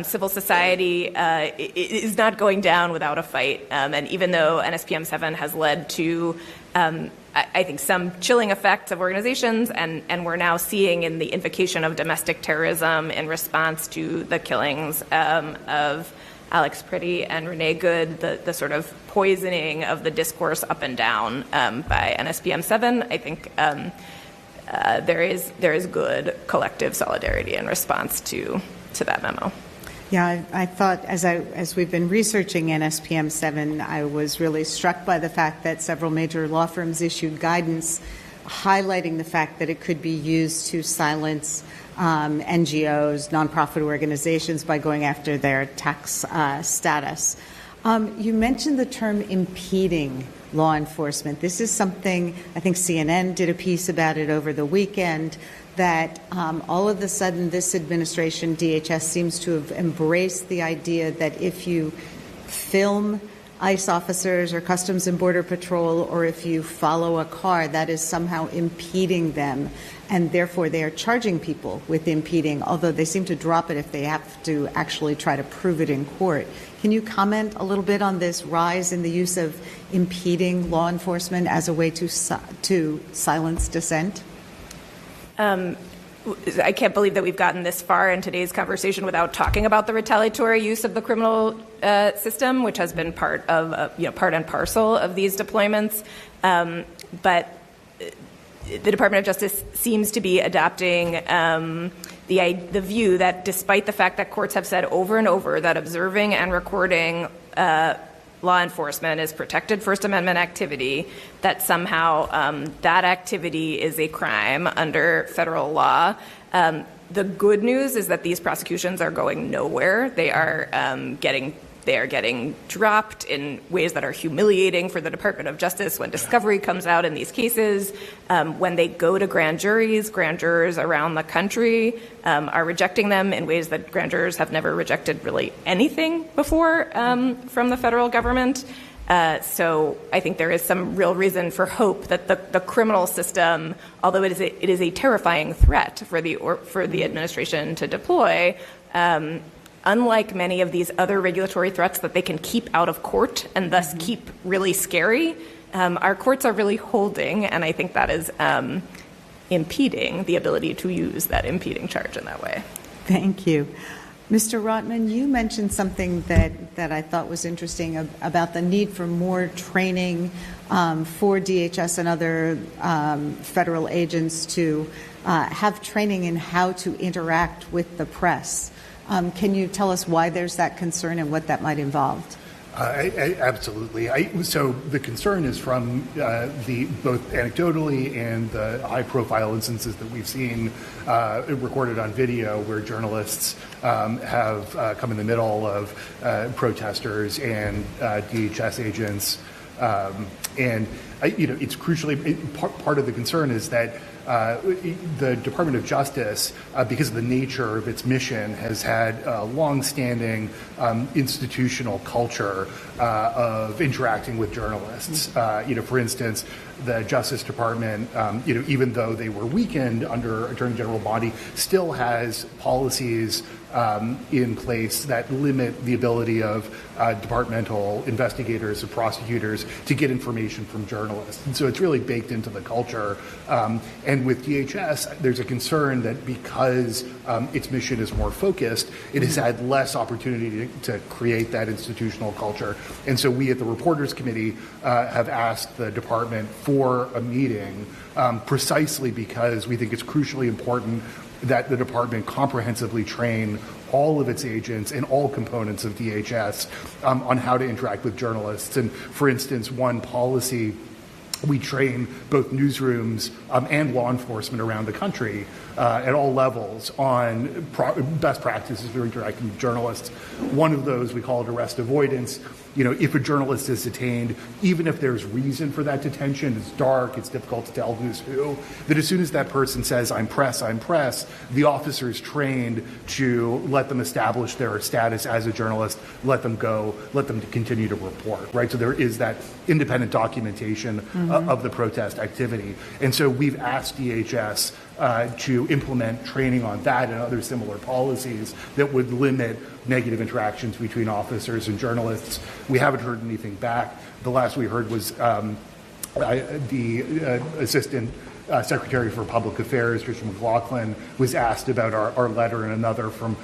S3: civil society is not going down without a fight. And even though NSPM 7 has led to, I think, some chilling effects of organizations, and we're now seeing in the invocation of domestic terrorism in response to the killings of Alex Priddy and Renee Good, the sort of poisoning of the discourse up and down by NSPM 7, I think there is good collective solidarity in response to that memo.
S1: Yeah, I thought as we've been researching NSPM 7, I was really struck by the fact that several major law firms issued guidance highlighting the fact that it could be used to silence NGOs, nonprofit organizations, by going after their tax status. You mentioned the term impeding law enforcement. This is something, I think CNN did a piece about it over the weekend, that all of a sudden this administration, DHS, seems to have embraced the idea that if you film ICE officers or Customs and Border Patrol, or if you follow a car, that is somehow impeding them, and therefore they are charging people with impeding, although they seem to drop it if they have to actually try to prove it in court. Can you comment a little bit on this rise in the use of impeding law enforcement as a way to silence dissent?
S3: I can't believe that we've gotten this far in today's conversation without talking about the retaliatory use of the criminal system, which has been part and parcel of these deployments. But the Department of Justice seems to be adopting the view that, despite the fact that courts have said over and over that observing and recording law enforcement is protected First Amendment activity, that somehow that activity is a crime under federal law. The good news is that these prosecutions are going nowhere. They are getting dropped in ways that are humiliating for the Department of Justice when discovery comes out in these cases. When they go to grand juries, grand jurors around the country are rejecting them in ways that grand jurors have never rejected really anything before from the federal government. So I think there is some real reason for hope that the criminal system, although it is a terrifying threat for the administration to deploy, unlike many of these other regulatory threats that they can keep out of court and thus keep really scary, our courts are really holding, and I think that is impeding the ability to use that impeding charge in that way.
S1: Thank you. Mr. Rotman, you mentioned something that I thought was interesting about the need for more training for DHS and other federal agents to have training in how to interact with the press. Can you tell us why there's that concern and what that might involve?
S4: Absolutely. So the concern is from both anecdotally and the high-profile instances that we've seen recorded on video, where journalists have come in the middle of protesters and DHS agents, and it's crucially part of the concern is that the Department of Justice, because of the nature of its mission, has had a long-standing institutional culture of interacting with journalists. For instance, the Justice Department, even though they were weakened under Attorney General Bondi, still has policies in place that limit the ability of departmental investigators and prosecutors to get information from journalists. And so it's really baked into the culture. And with DHS, there's a concern that because its mission is more focused, it has had less opportunity to create that institutional culture. And so we at the Reporters Committee have asked the department for a meeting precisely because we think it's crucially important that the department comprehensively train all of its agents and all components of DHS on how to interact with journalists. And for instance, one policy We train both newsrooms and law enforcement around the country at all levels on best practices for interacting with journalists. One of those, we call it arrest avoidance. If a journalist is detained, even if there's reason for that detention, it's dark, it's difficult to tell who's who, that as soon as that person says, I'm press, the officer is trained to let them establish their status as a journalist, let them go, let them continue to report, right? So there is that independent documentation of the protest activity. And so we've asked DHS to implement training on that and other similar policies that would limit negative interactions between officers and journalists. We haven't heard anything back. The last we heard was the Assistant Secretary for Public Affairs, Tricia McLaughlin, was asked about our letter and another from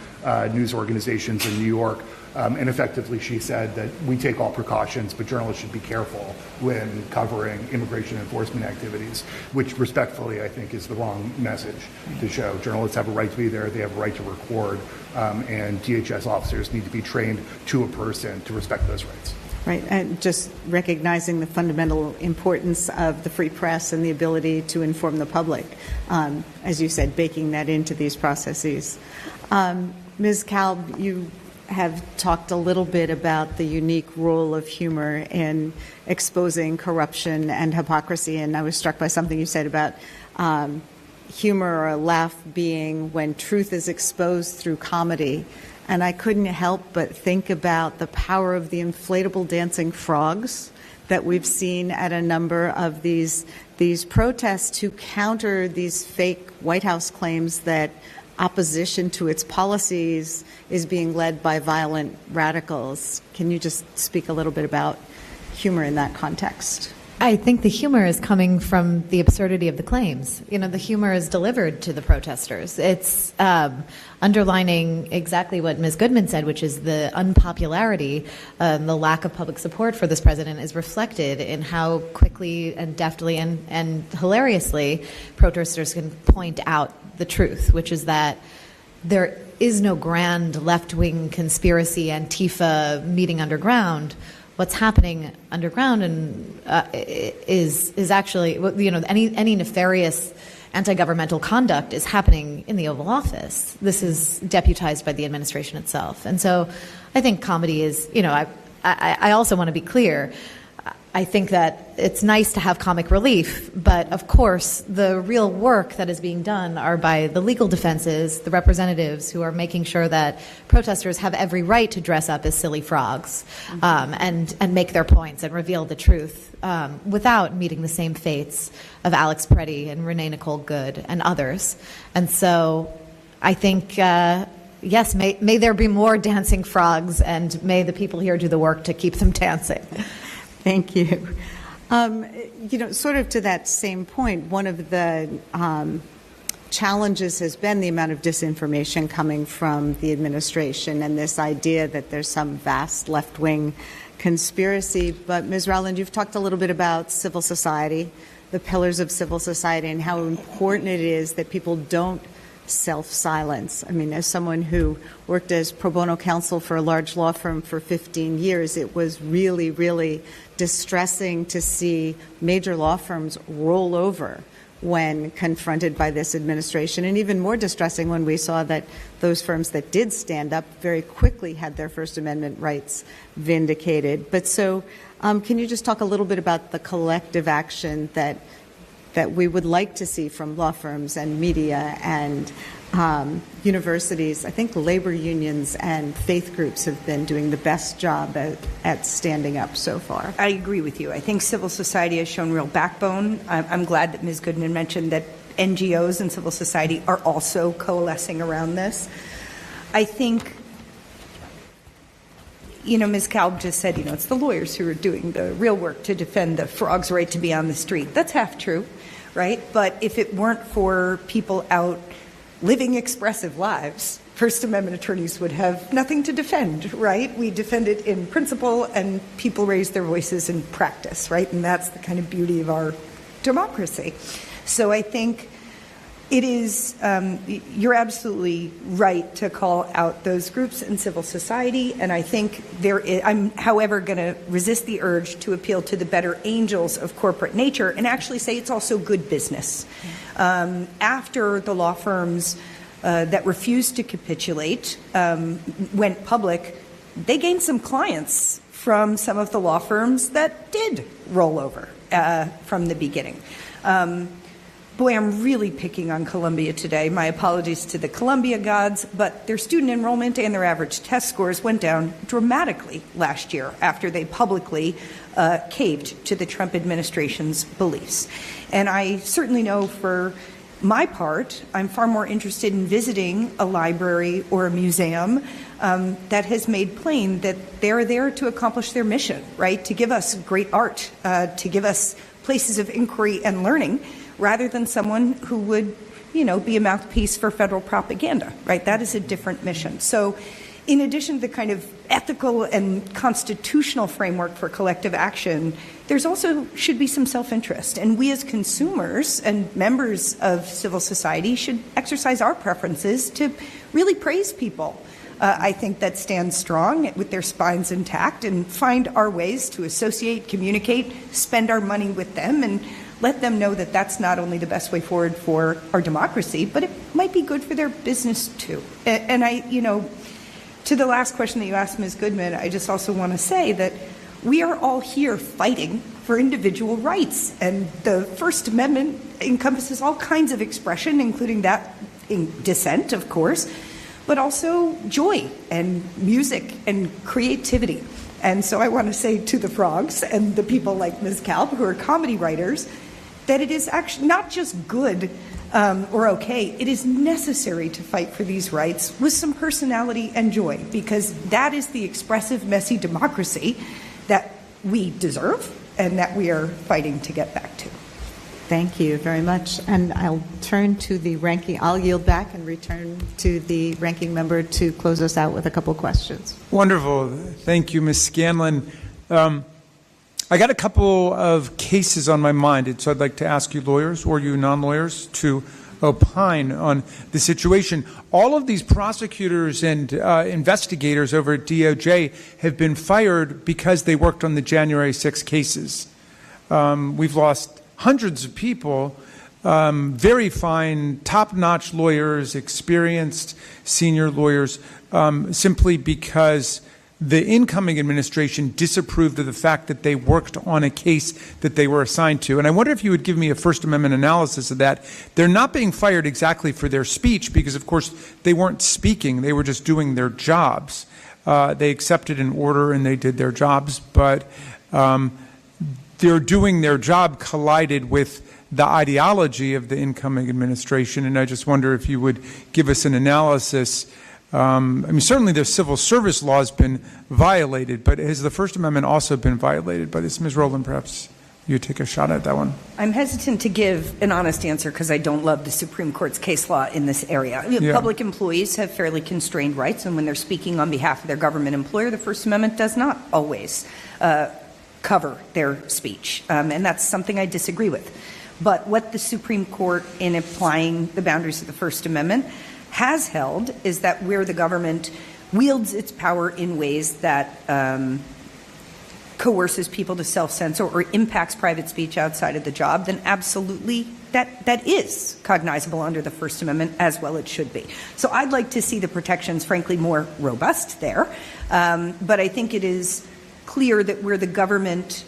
S4: news organizations in New York. And effectively, she said that we take all precautions, but journalists should be careful when covering immigration enforcement activities, which respectfully, I think, is the wrong message to show. Journalists have a right to be there. They have a right to record. And DHS officers need to be trained to a person to respect those rights.
S1: Right, and just recognizing the fundamental importance of the free press and the ability to inform the public, as you said, baking that into these processes. Ms. Kalb, you have talked a little bit about the unique role of humor in exposing corruption and hypocrisy, and I was struck by something you said about humor or a laugh being when truth is exposed through comedy. And I couldn't help but think about the power of the inflatable dancing frogs that we've seen at a number of these protests to counter these fake White House claims that opposition to its policies is being led by violent radicals. Can you just speak a little bit about humor in that context?
S5: I think the humor is coming from the absurdity of the claims. The humor is delivered to the protesters. It's underlining exactly what Ms. Goodman said, which is the unpopularity, the lack of public support for this president is reflected in how quickly and deftly and hilariously protesters can point out the truth, which is that there is no grand left-wing conspiracy Antifa meeting underground. What's happening underground and is actually, any nefarious anti-governmental conduct is happening in the Oval Office. This is deputized by the administration itself. And so I think comedy is, I also want to be clear. I think that it's nice to have comic relief, but of course the real work that is being done are by the legal defenses, the representatives who are making sure that protesters have every right to dress up as silly frogs and make their points and reveal the truth without meeting the same fates of Alex Preddy and Renee Nicole Good and others. And so I think, yes, may there be more dancing frogs, and may the people here do the work to keep them dancing.
S1: Thank you. Sort of to that same point, one of the challenges has been the amount of disinformation coming from the administration and this idea that there's some vast left-wing conspiracy. But Ms. Rowland, you've talked a little bit about civil society, the pillars of civil society, and how important it is that people don't self-silence. I mean, as someone who worked as pro bono counsel for a large law firm for 15 years, it was really, really distressing to see major law firms roll over when confronted by this administration, and even more distressing when we saw that those firms that did stand up very quickly had their First Amendment rights vindicated. But so can you just talk a little bit about the collective action that we would like to see from law firms and media and universities? I think labor unions and faith groups have been doing the best job at standing up so far.
S6: I agree with you. I think civil society has shown real backbone. I'm glad that Ms. Goodman mentioned that NGOs and civil society are also coalescing around this. I think, Ms. Kalb just said, it's the lawyers who are doing the real work to defend the frog's right to be on the street. That's half true, right? But if it weren't for people out living expressive lives, First Amendment attorneys would have nothing to defend, right? We defend it in principle, and people raise their voices in practice, right? And that's the kind of beauty of our democracy. So I think It is, you're absolutely right to call out those groups in civil society, and I think I'm, however, going to resist the urge to appeal to the better angels of corporate nature and actually say it's also good business. After the law firms that refused to capitulate went public, they gained some clients from some of the law firms that did roll over from the beginning. Boy, I'm really picking on Columbia today. My apologies to the Columbia gods, but their student enrollment and their average test scores went down dramatically last year after they publicly caved to the Trump administration's beliefs. And I certainly know for my part, I'm far more interested in visiting a library or a museum that has made plain that they're there to accomplish their mission, right? To give us great art, to give us places of inquiry and learning, rather than someone who would, be a mouthpiece for federal propaganda, right? That is a different mission. So in addition to the kind of ethical and constitutional framework for collective action, there's also should be some self-interest. And we as consumers and members of civil society should exercise our preferences to really praise people. I think that stand strong with their spines intact and find our ways to associate, communicate, spend our money with them, and let them know that that's not only the best way forward for our democracy, but it might be good for their business too. And I, to the last question that you asked, Ms. Goodman, I just also want to say that we are all here fighting for individual rights. And the First Amendment encompasses all kinds of expression, including that in dissent, of course, but also joy and music and creativity. And so I want to say to the frogs and the people like Ms. Kalb, who are comedy writers, that it is actually not just good or okay, it is necessary to fight for these rights with some personality and joy, because that is the expressive, messy democracy that we deserve and that we are fighting to get back to.
S1: Thank you very much. And I'll turn to I'll yield back and return to the ranking member to close us out with a couple questions.
S2: Wonderful. Thank you, Ms. Scanlon. I got a couple of cases on my mind, so I'd like to ask you lawyers or you non-lawyers to opine on the situation. All of these prosecutors and investigators over at DOJ have been fired because they worked on the January 6 cases. We've lost hundreds of people, very fine, top-notch lawyers, experienced senior lawyers, simply because the incoming administration disapproved of the fact that they worked on a case that they were assigned to. And I wonder if you would give me a First Amendment analysis of that. They're not being fired exactly for their speech because, of course, they weren't speaking. They were just doing their jobs. They accepted an order and they did their jobs, but their doing their job collided with the ideology of the incoming administration. And I just wonder if you would give us an analysis. Certainly the civil service law has been violated, but has the First Amendment also been violated by this? Ms. Rowland, perhaps you take a shot at that one.
S6: I'm hesitant to give an honest answer because I don't love the Supreme Court's case law in this area. Yeah. Public employees have fairly constrained rights, and when they're speaking on behalf of their government employer, the First Amendment does not always cover their speech, and that's something I disagree with. But what the Supreme Court, in applying the boundaries of the First Amendment, has held is that where the government wields its power in ways that coerces people to self-censor or impacts private speech outside of the job, then absolutely that is cognizable under the First Amendment, as well it should be. So I'd like to see the protections, frankly, more robust there. But I think it is clear that where the government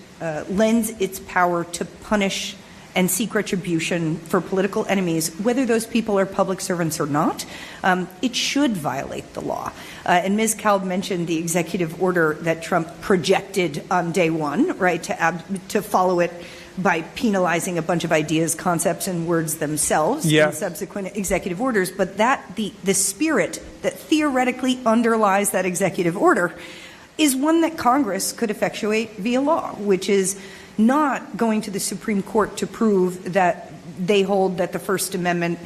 S6: lends its power to punish and seek retribution for political enemies, whether those people are public servants or not, it should violate the law. And Ms. Kalb mentioned the executive order that Trump projected on day one, right, to follow it by penalizing a bunch of ideas, concepts, and words themselves in subsequent executive orders. But the spirit that theoretically underlies that executive order is one that Congress could effectuate via law, which is not going to the Supreme Court to prove that they hold that the First Amendment,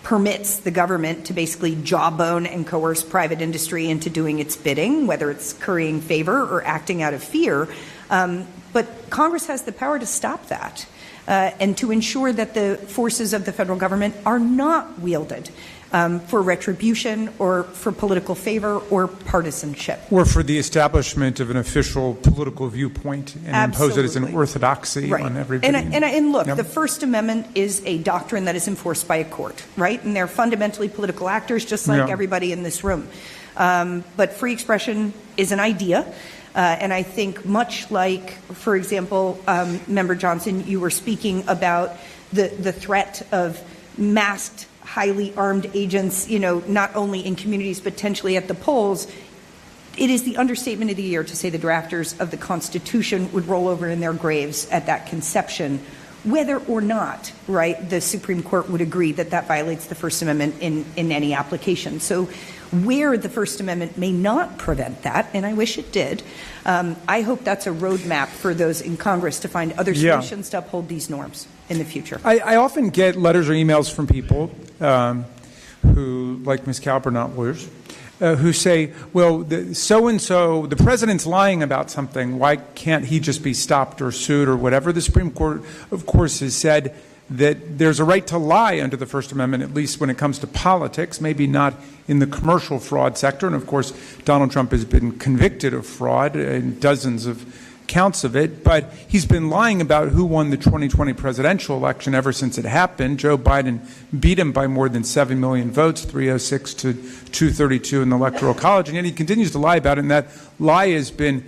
S6: permits the government to basically jawbone and coerce private industry into doing its bidding, whether it's currying favor or acting out of fear. But Congress has the power to stop that and to ensure that the forces of the federal government are not wielded for retribution or for political favor or partisanship.
S2: Or for the establishment of an official political viewpoint and impose it as an orthodoxy on everybody.
S6: And look, the First Amendment is a doctrine that is enforced by a court, right? And they're fundamentally political actors, just like everybody in this room. But free expression is an idea. And I think much like, for example, Member Johnson, you were speaking about the threat of masked, highly armed agents, not only in communities, but potentially at the polls. It is the understatement of the year to say the drafters of the Constitution would roll over in their graves at that conception, whether or not, right, the Supreme Court would agree that that violates the First Amendment in any application. So where the First Amendment may not prevent that, and I wish it did, I hope that's a roadmap for those in Congress to find other solutions to uphold these norms in the future.
S2: I often get letters or emails from people who, like Ms. Calper, not lawyers, who say, well, so-and-so, the president's lying about something. Why can't he just be stopped or sued or whatever? The Supreme Court, of course, has said that there's a right to lie under the First Amendment, at least when it comes to politics, maybe not in the commercial fraud sector. And, of course, Donald Trump has been convicted of fraud in dozens of counts of it, but he's been lying about who won the 2020 presidential election ever since it happened. Joe Biden beat him by more than 7 million votes, 306 to 232 in the Electoral College, and yet he continues to lie about it, and that lie has been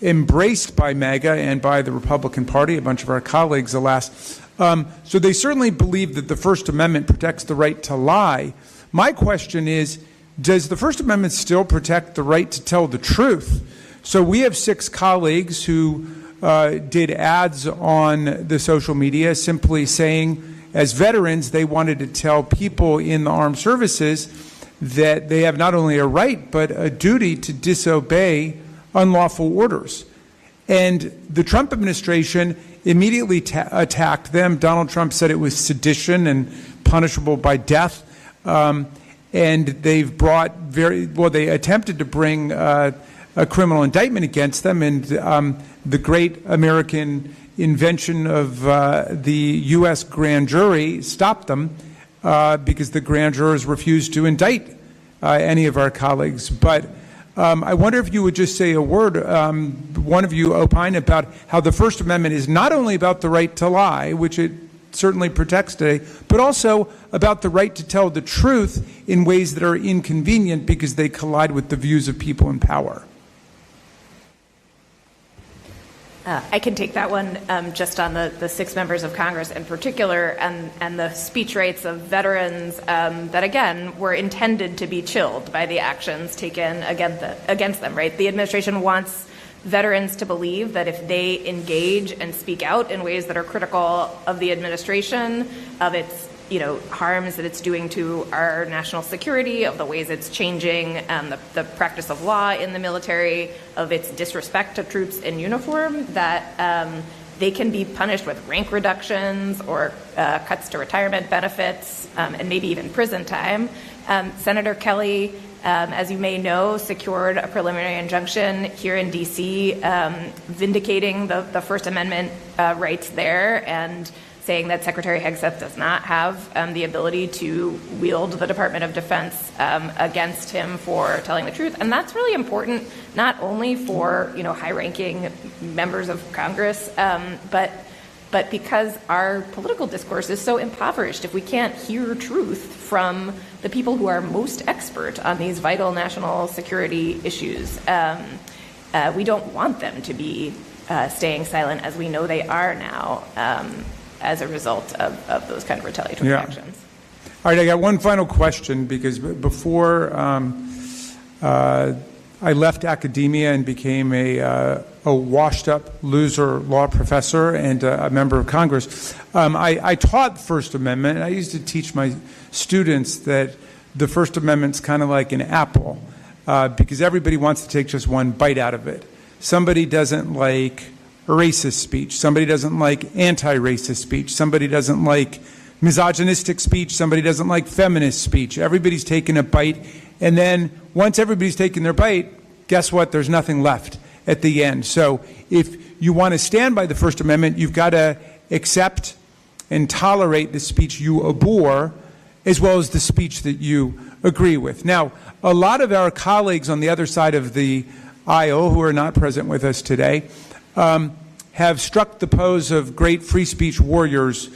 S2: embraced by MAGA and by the Republican Party, a bunch of our colleagues, alas. So they certainly believe that the First Amendment protects the right to lie. My question is, does the First Amendment still protect the right to tell the truth? So we have 6 colleagues who did ads on the social media simply saying, as veterans, they wanted to tell people in the armed services that they have not only a right but a duty to disobey unlawful orders. And the Trump administration immediately attacked them. Donald Trump said it was sedition and punishable by death. And they've brought they attempted to bring a criminal indictment against them, and the great American invention of the U.S. grand jury stopped them because the grand jurors refused to indict any of our colleagues. But I wonder if you would just say a word, one of you opine about how the First Amendment is not only about the right to lie, which it certainly protects today, but also about the right to tell the truth in ways that are inconvenient because they collide with the views of people in power.
S3: I can take that one just on the 6 members of Congress in particular and the speech rights of veterans that, again, were intended to be chilled by the actions taken against them, right? The administration wants veterans to believe that if they engage and speak out in ways that are critical of the administration, of its harms that it's doing to our national security, of the ways it's changing the practice of law in the military, of its disrespect to troops in uniform, that they can be punished with rank reductions or cuts to retirement benefits and maybe even prison time. Senator Kelly, as you may know, secured a preliminary injunction here in D.C. Vindicating the First Amendment rights there and saying that Secretary Hegseth does not have the ability to wield the Department of Defense against him for telling the truth. And that's really important, not only for high-ranking members of Congress, but because our political discourse is so impoverished. If we can't hear truth from the people who are most expert on these vital national security issues, we don't want them to be staying silent, as we know they are now, as a result of those kind of retaliatory actions.
S2: All right, I got one final question, because before I left academia and became a washed-up loser law professor and a member of Congress, I taught First Amendment. I used to teach my students that the First Amendment's kind of like an apple, because everybody wants to take just one bite out of it. Somebody doesn't like racist speech. Somebody doesn't like anti-racist speech. Somebody doesn't like misogynistic speech, somebody doesn't like feminist speech. Everybody's taking a bite, and then once everybody's taken their bite, guess what? There's nothing left at the end. So if you want to stand by the First Amendment, you've got to accept and tolerate the speech you abhor as well as the speech that you agree with. Now, a lot of our colleagues on the other side of the aisle who are not present with us today have struck the pose of great free speech warriors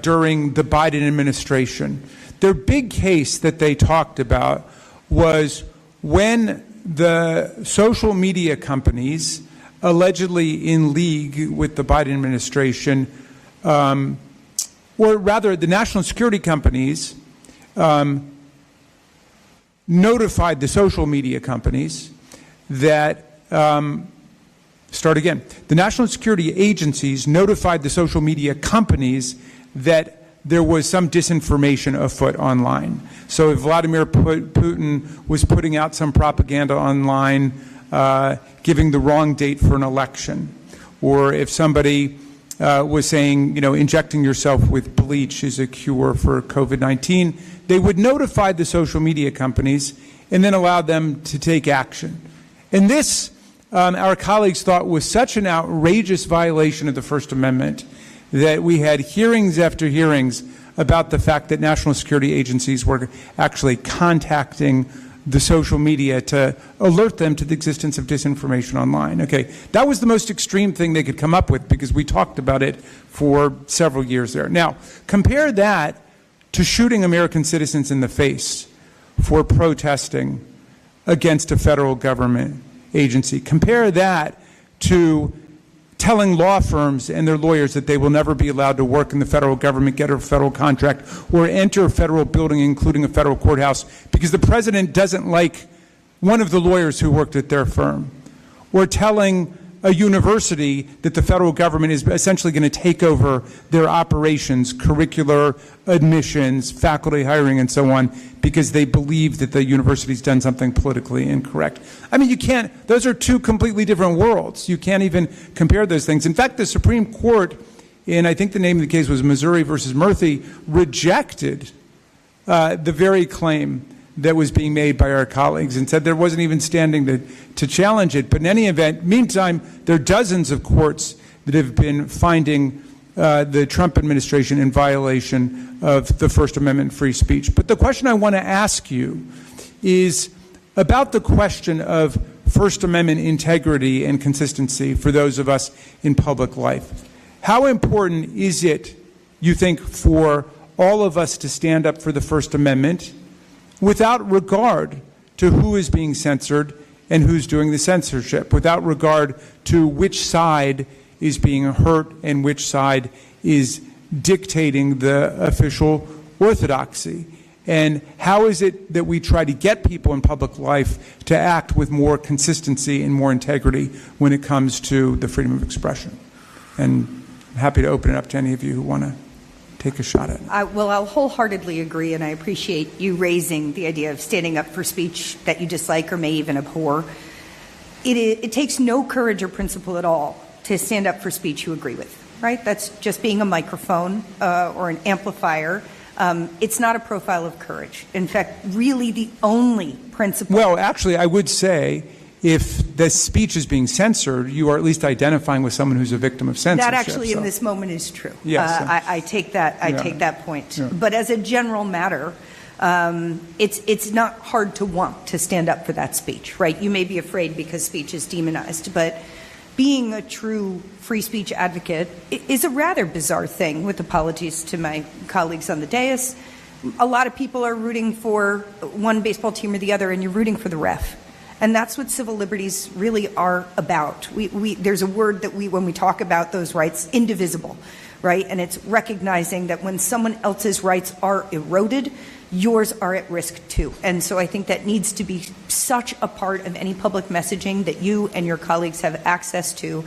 S2: during the Biden administration. Their big case that they talked about was when the social media companies, allegedly in league with the Biden administration, or rather the national security companies, notified the social media companies that, the national security agencies notified the social media companies that there was some disinformation afoot online. So if Vladimir Putin was putting out some propaganda online, giving the wrong date for an election, or if somebody was saying, injecting yourself with bleach is a cure for COVID-19, they would notify the social media companies and then allow them to take action. And this, our colleagues thought was such an outrageous violation of the First Amendment that we had hearings after hearings about the fact that national security agencies were actually contacting the social media to alert them to the existence of disinformation online. Okay, that was the most extreme thing they could come up with because we talked about it for several years there. Now, compare that to shooting American citizens in the face for protesting against a federal government agency. Compare that to telling law firms and their lawyers that they will never be allowed to work in the federal government, get a federal contract, or enter a federal building, including a federal courthouse, because the president doesn't like one of the lawyers who worked at their firm. Or telling a university that the federal government is essentially going to take over their operations, curricular, admissions, faculty hiring, and so on, because they believe that the university's done something politically incorrect. I mean, you can't, those are two completely different worlds. You can't even compare those things. In fact, the Supreme Court, and I think the name of the case was Missouri versus Murphy, rejected the very claim that was being made by our colleagues and said there wasn't even standing to challenge it. But in any event, meantime, there are dozens of courts that have been finding the Trump administration in violation of the First Amendment free speech. But the question I want to ask you is about the question of First Amendment integrity and consistency for those of us in public life. How important is it, you think, for all of us to stand up for the First Amendment without regard to who is being censored and who's doing the censorship, without regard to which side is being hurt and which side is dictating the official orthodoxy? And how is it that we try to get people in public life to act with more consistency and more integrity when it comes to the freedom of expression? And I'm happy to open it up to any of you who want to take a shot at it.
S6: Well, I'll wholeheartedly agree, and I appreciate you raising the idea of standing up for speech that you dislike or may even abhor. It takes no courage or principle at all to stand up for speech you agree with, right? That's just being a microphone or an amplifier. It's not a profile of courage. In fact, really the only principle.
S2: Well, actually, I would say if the speech is being censored, you are at least identifying with someone who's a victim of censorship.
S6: That actually in this moment is true.
S2: Yes.
S6: I take that. I take that point.
S2: Yeah.
S6: But as a general matter, it's not hard to want to stand up for that speech, right? You may be afraid because speech is demonized, but being a true free speech advocate is a rather bizarre thing, with apologies to my colleagues on the dais. A lot of people are rooting for one baseball team or the other, and you're rooting for the ref. And that's what civil liberties really are about. There's a word that when we talk about those rights, indivisible, right? And it's recognizing that when someone else's rights are eroded, yours are at risk too. And so I think that needs to be such a part of any public messaging that you and your colleagues have access to.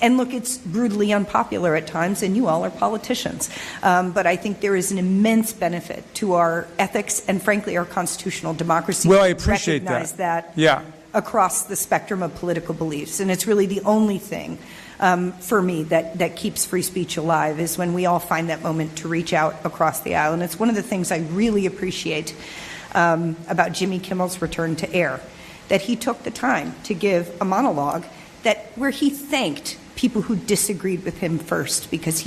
S6: And look, it's brutally unpopular at times, and you all are politicians. But I think there is an immense benefit to our ethics and, frankly, our constitutional democracy.
S2: Well, I appreciate
S6: recognize that.
S2: Yeah.
S6: across the spectrum of political beliefs. And it's really the only thing for me that keeps free speech alive, is when we all find that moment to reach out across the aisle. And it's one of the things I really appreciate about Jimmy Kimmel's return to air, that he took the time to give a monologue where he thanked people who disagreed with him first, because he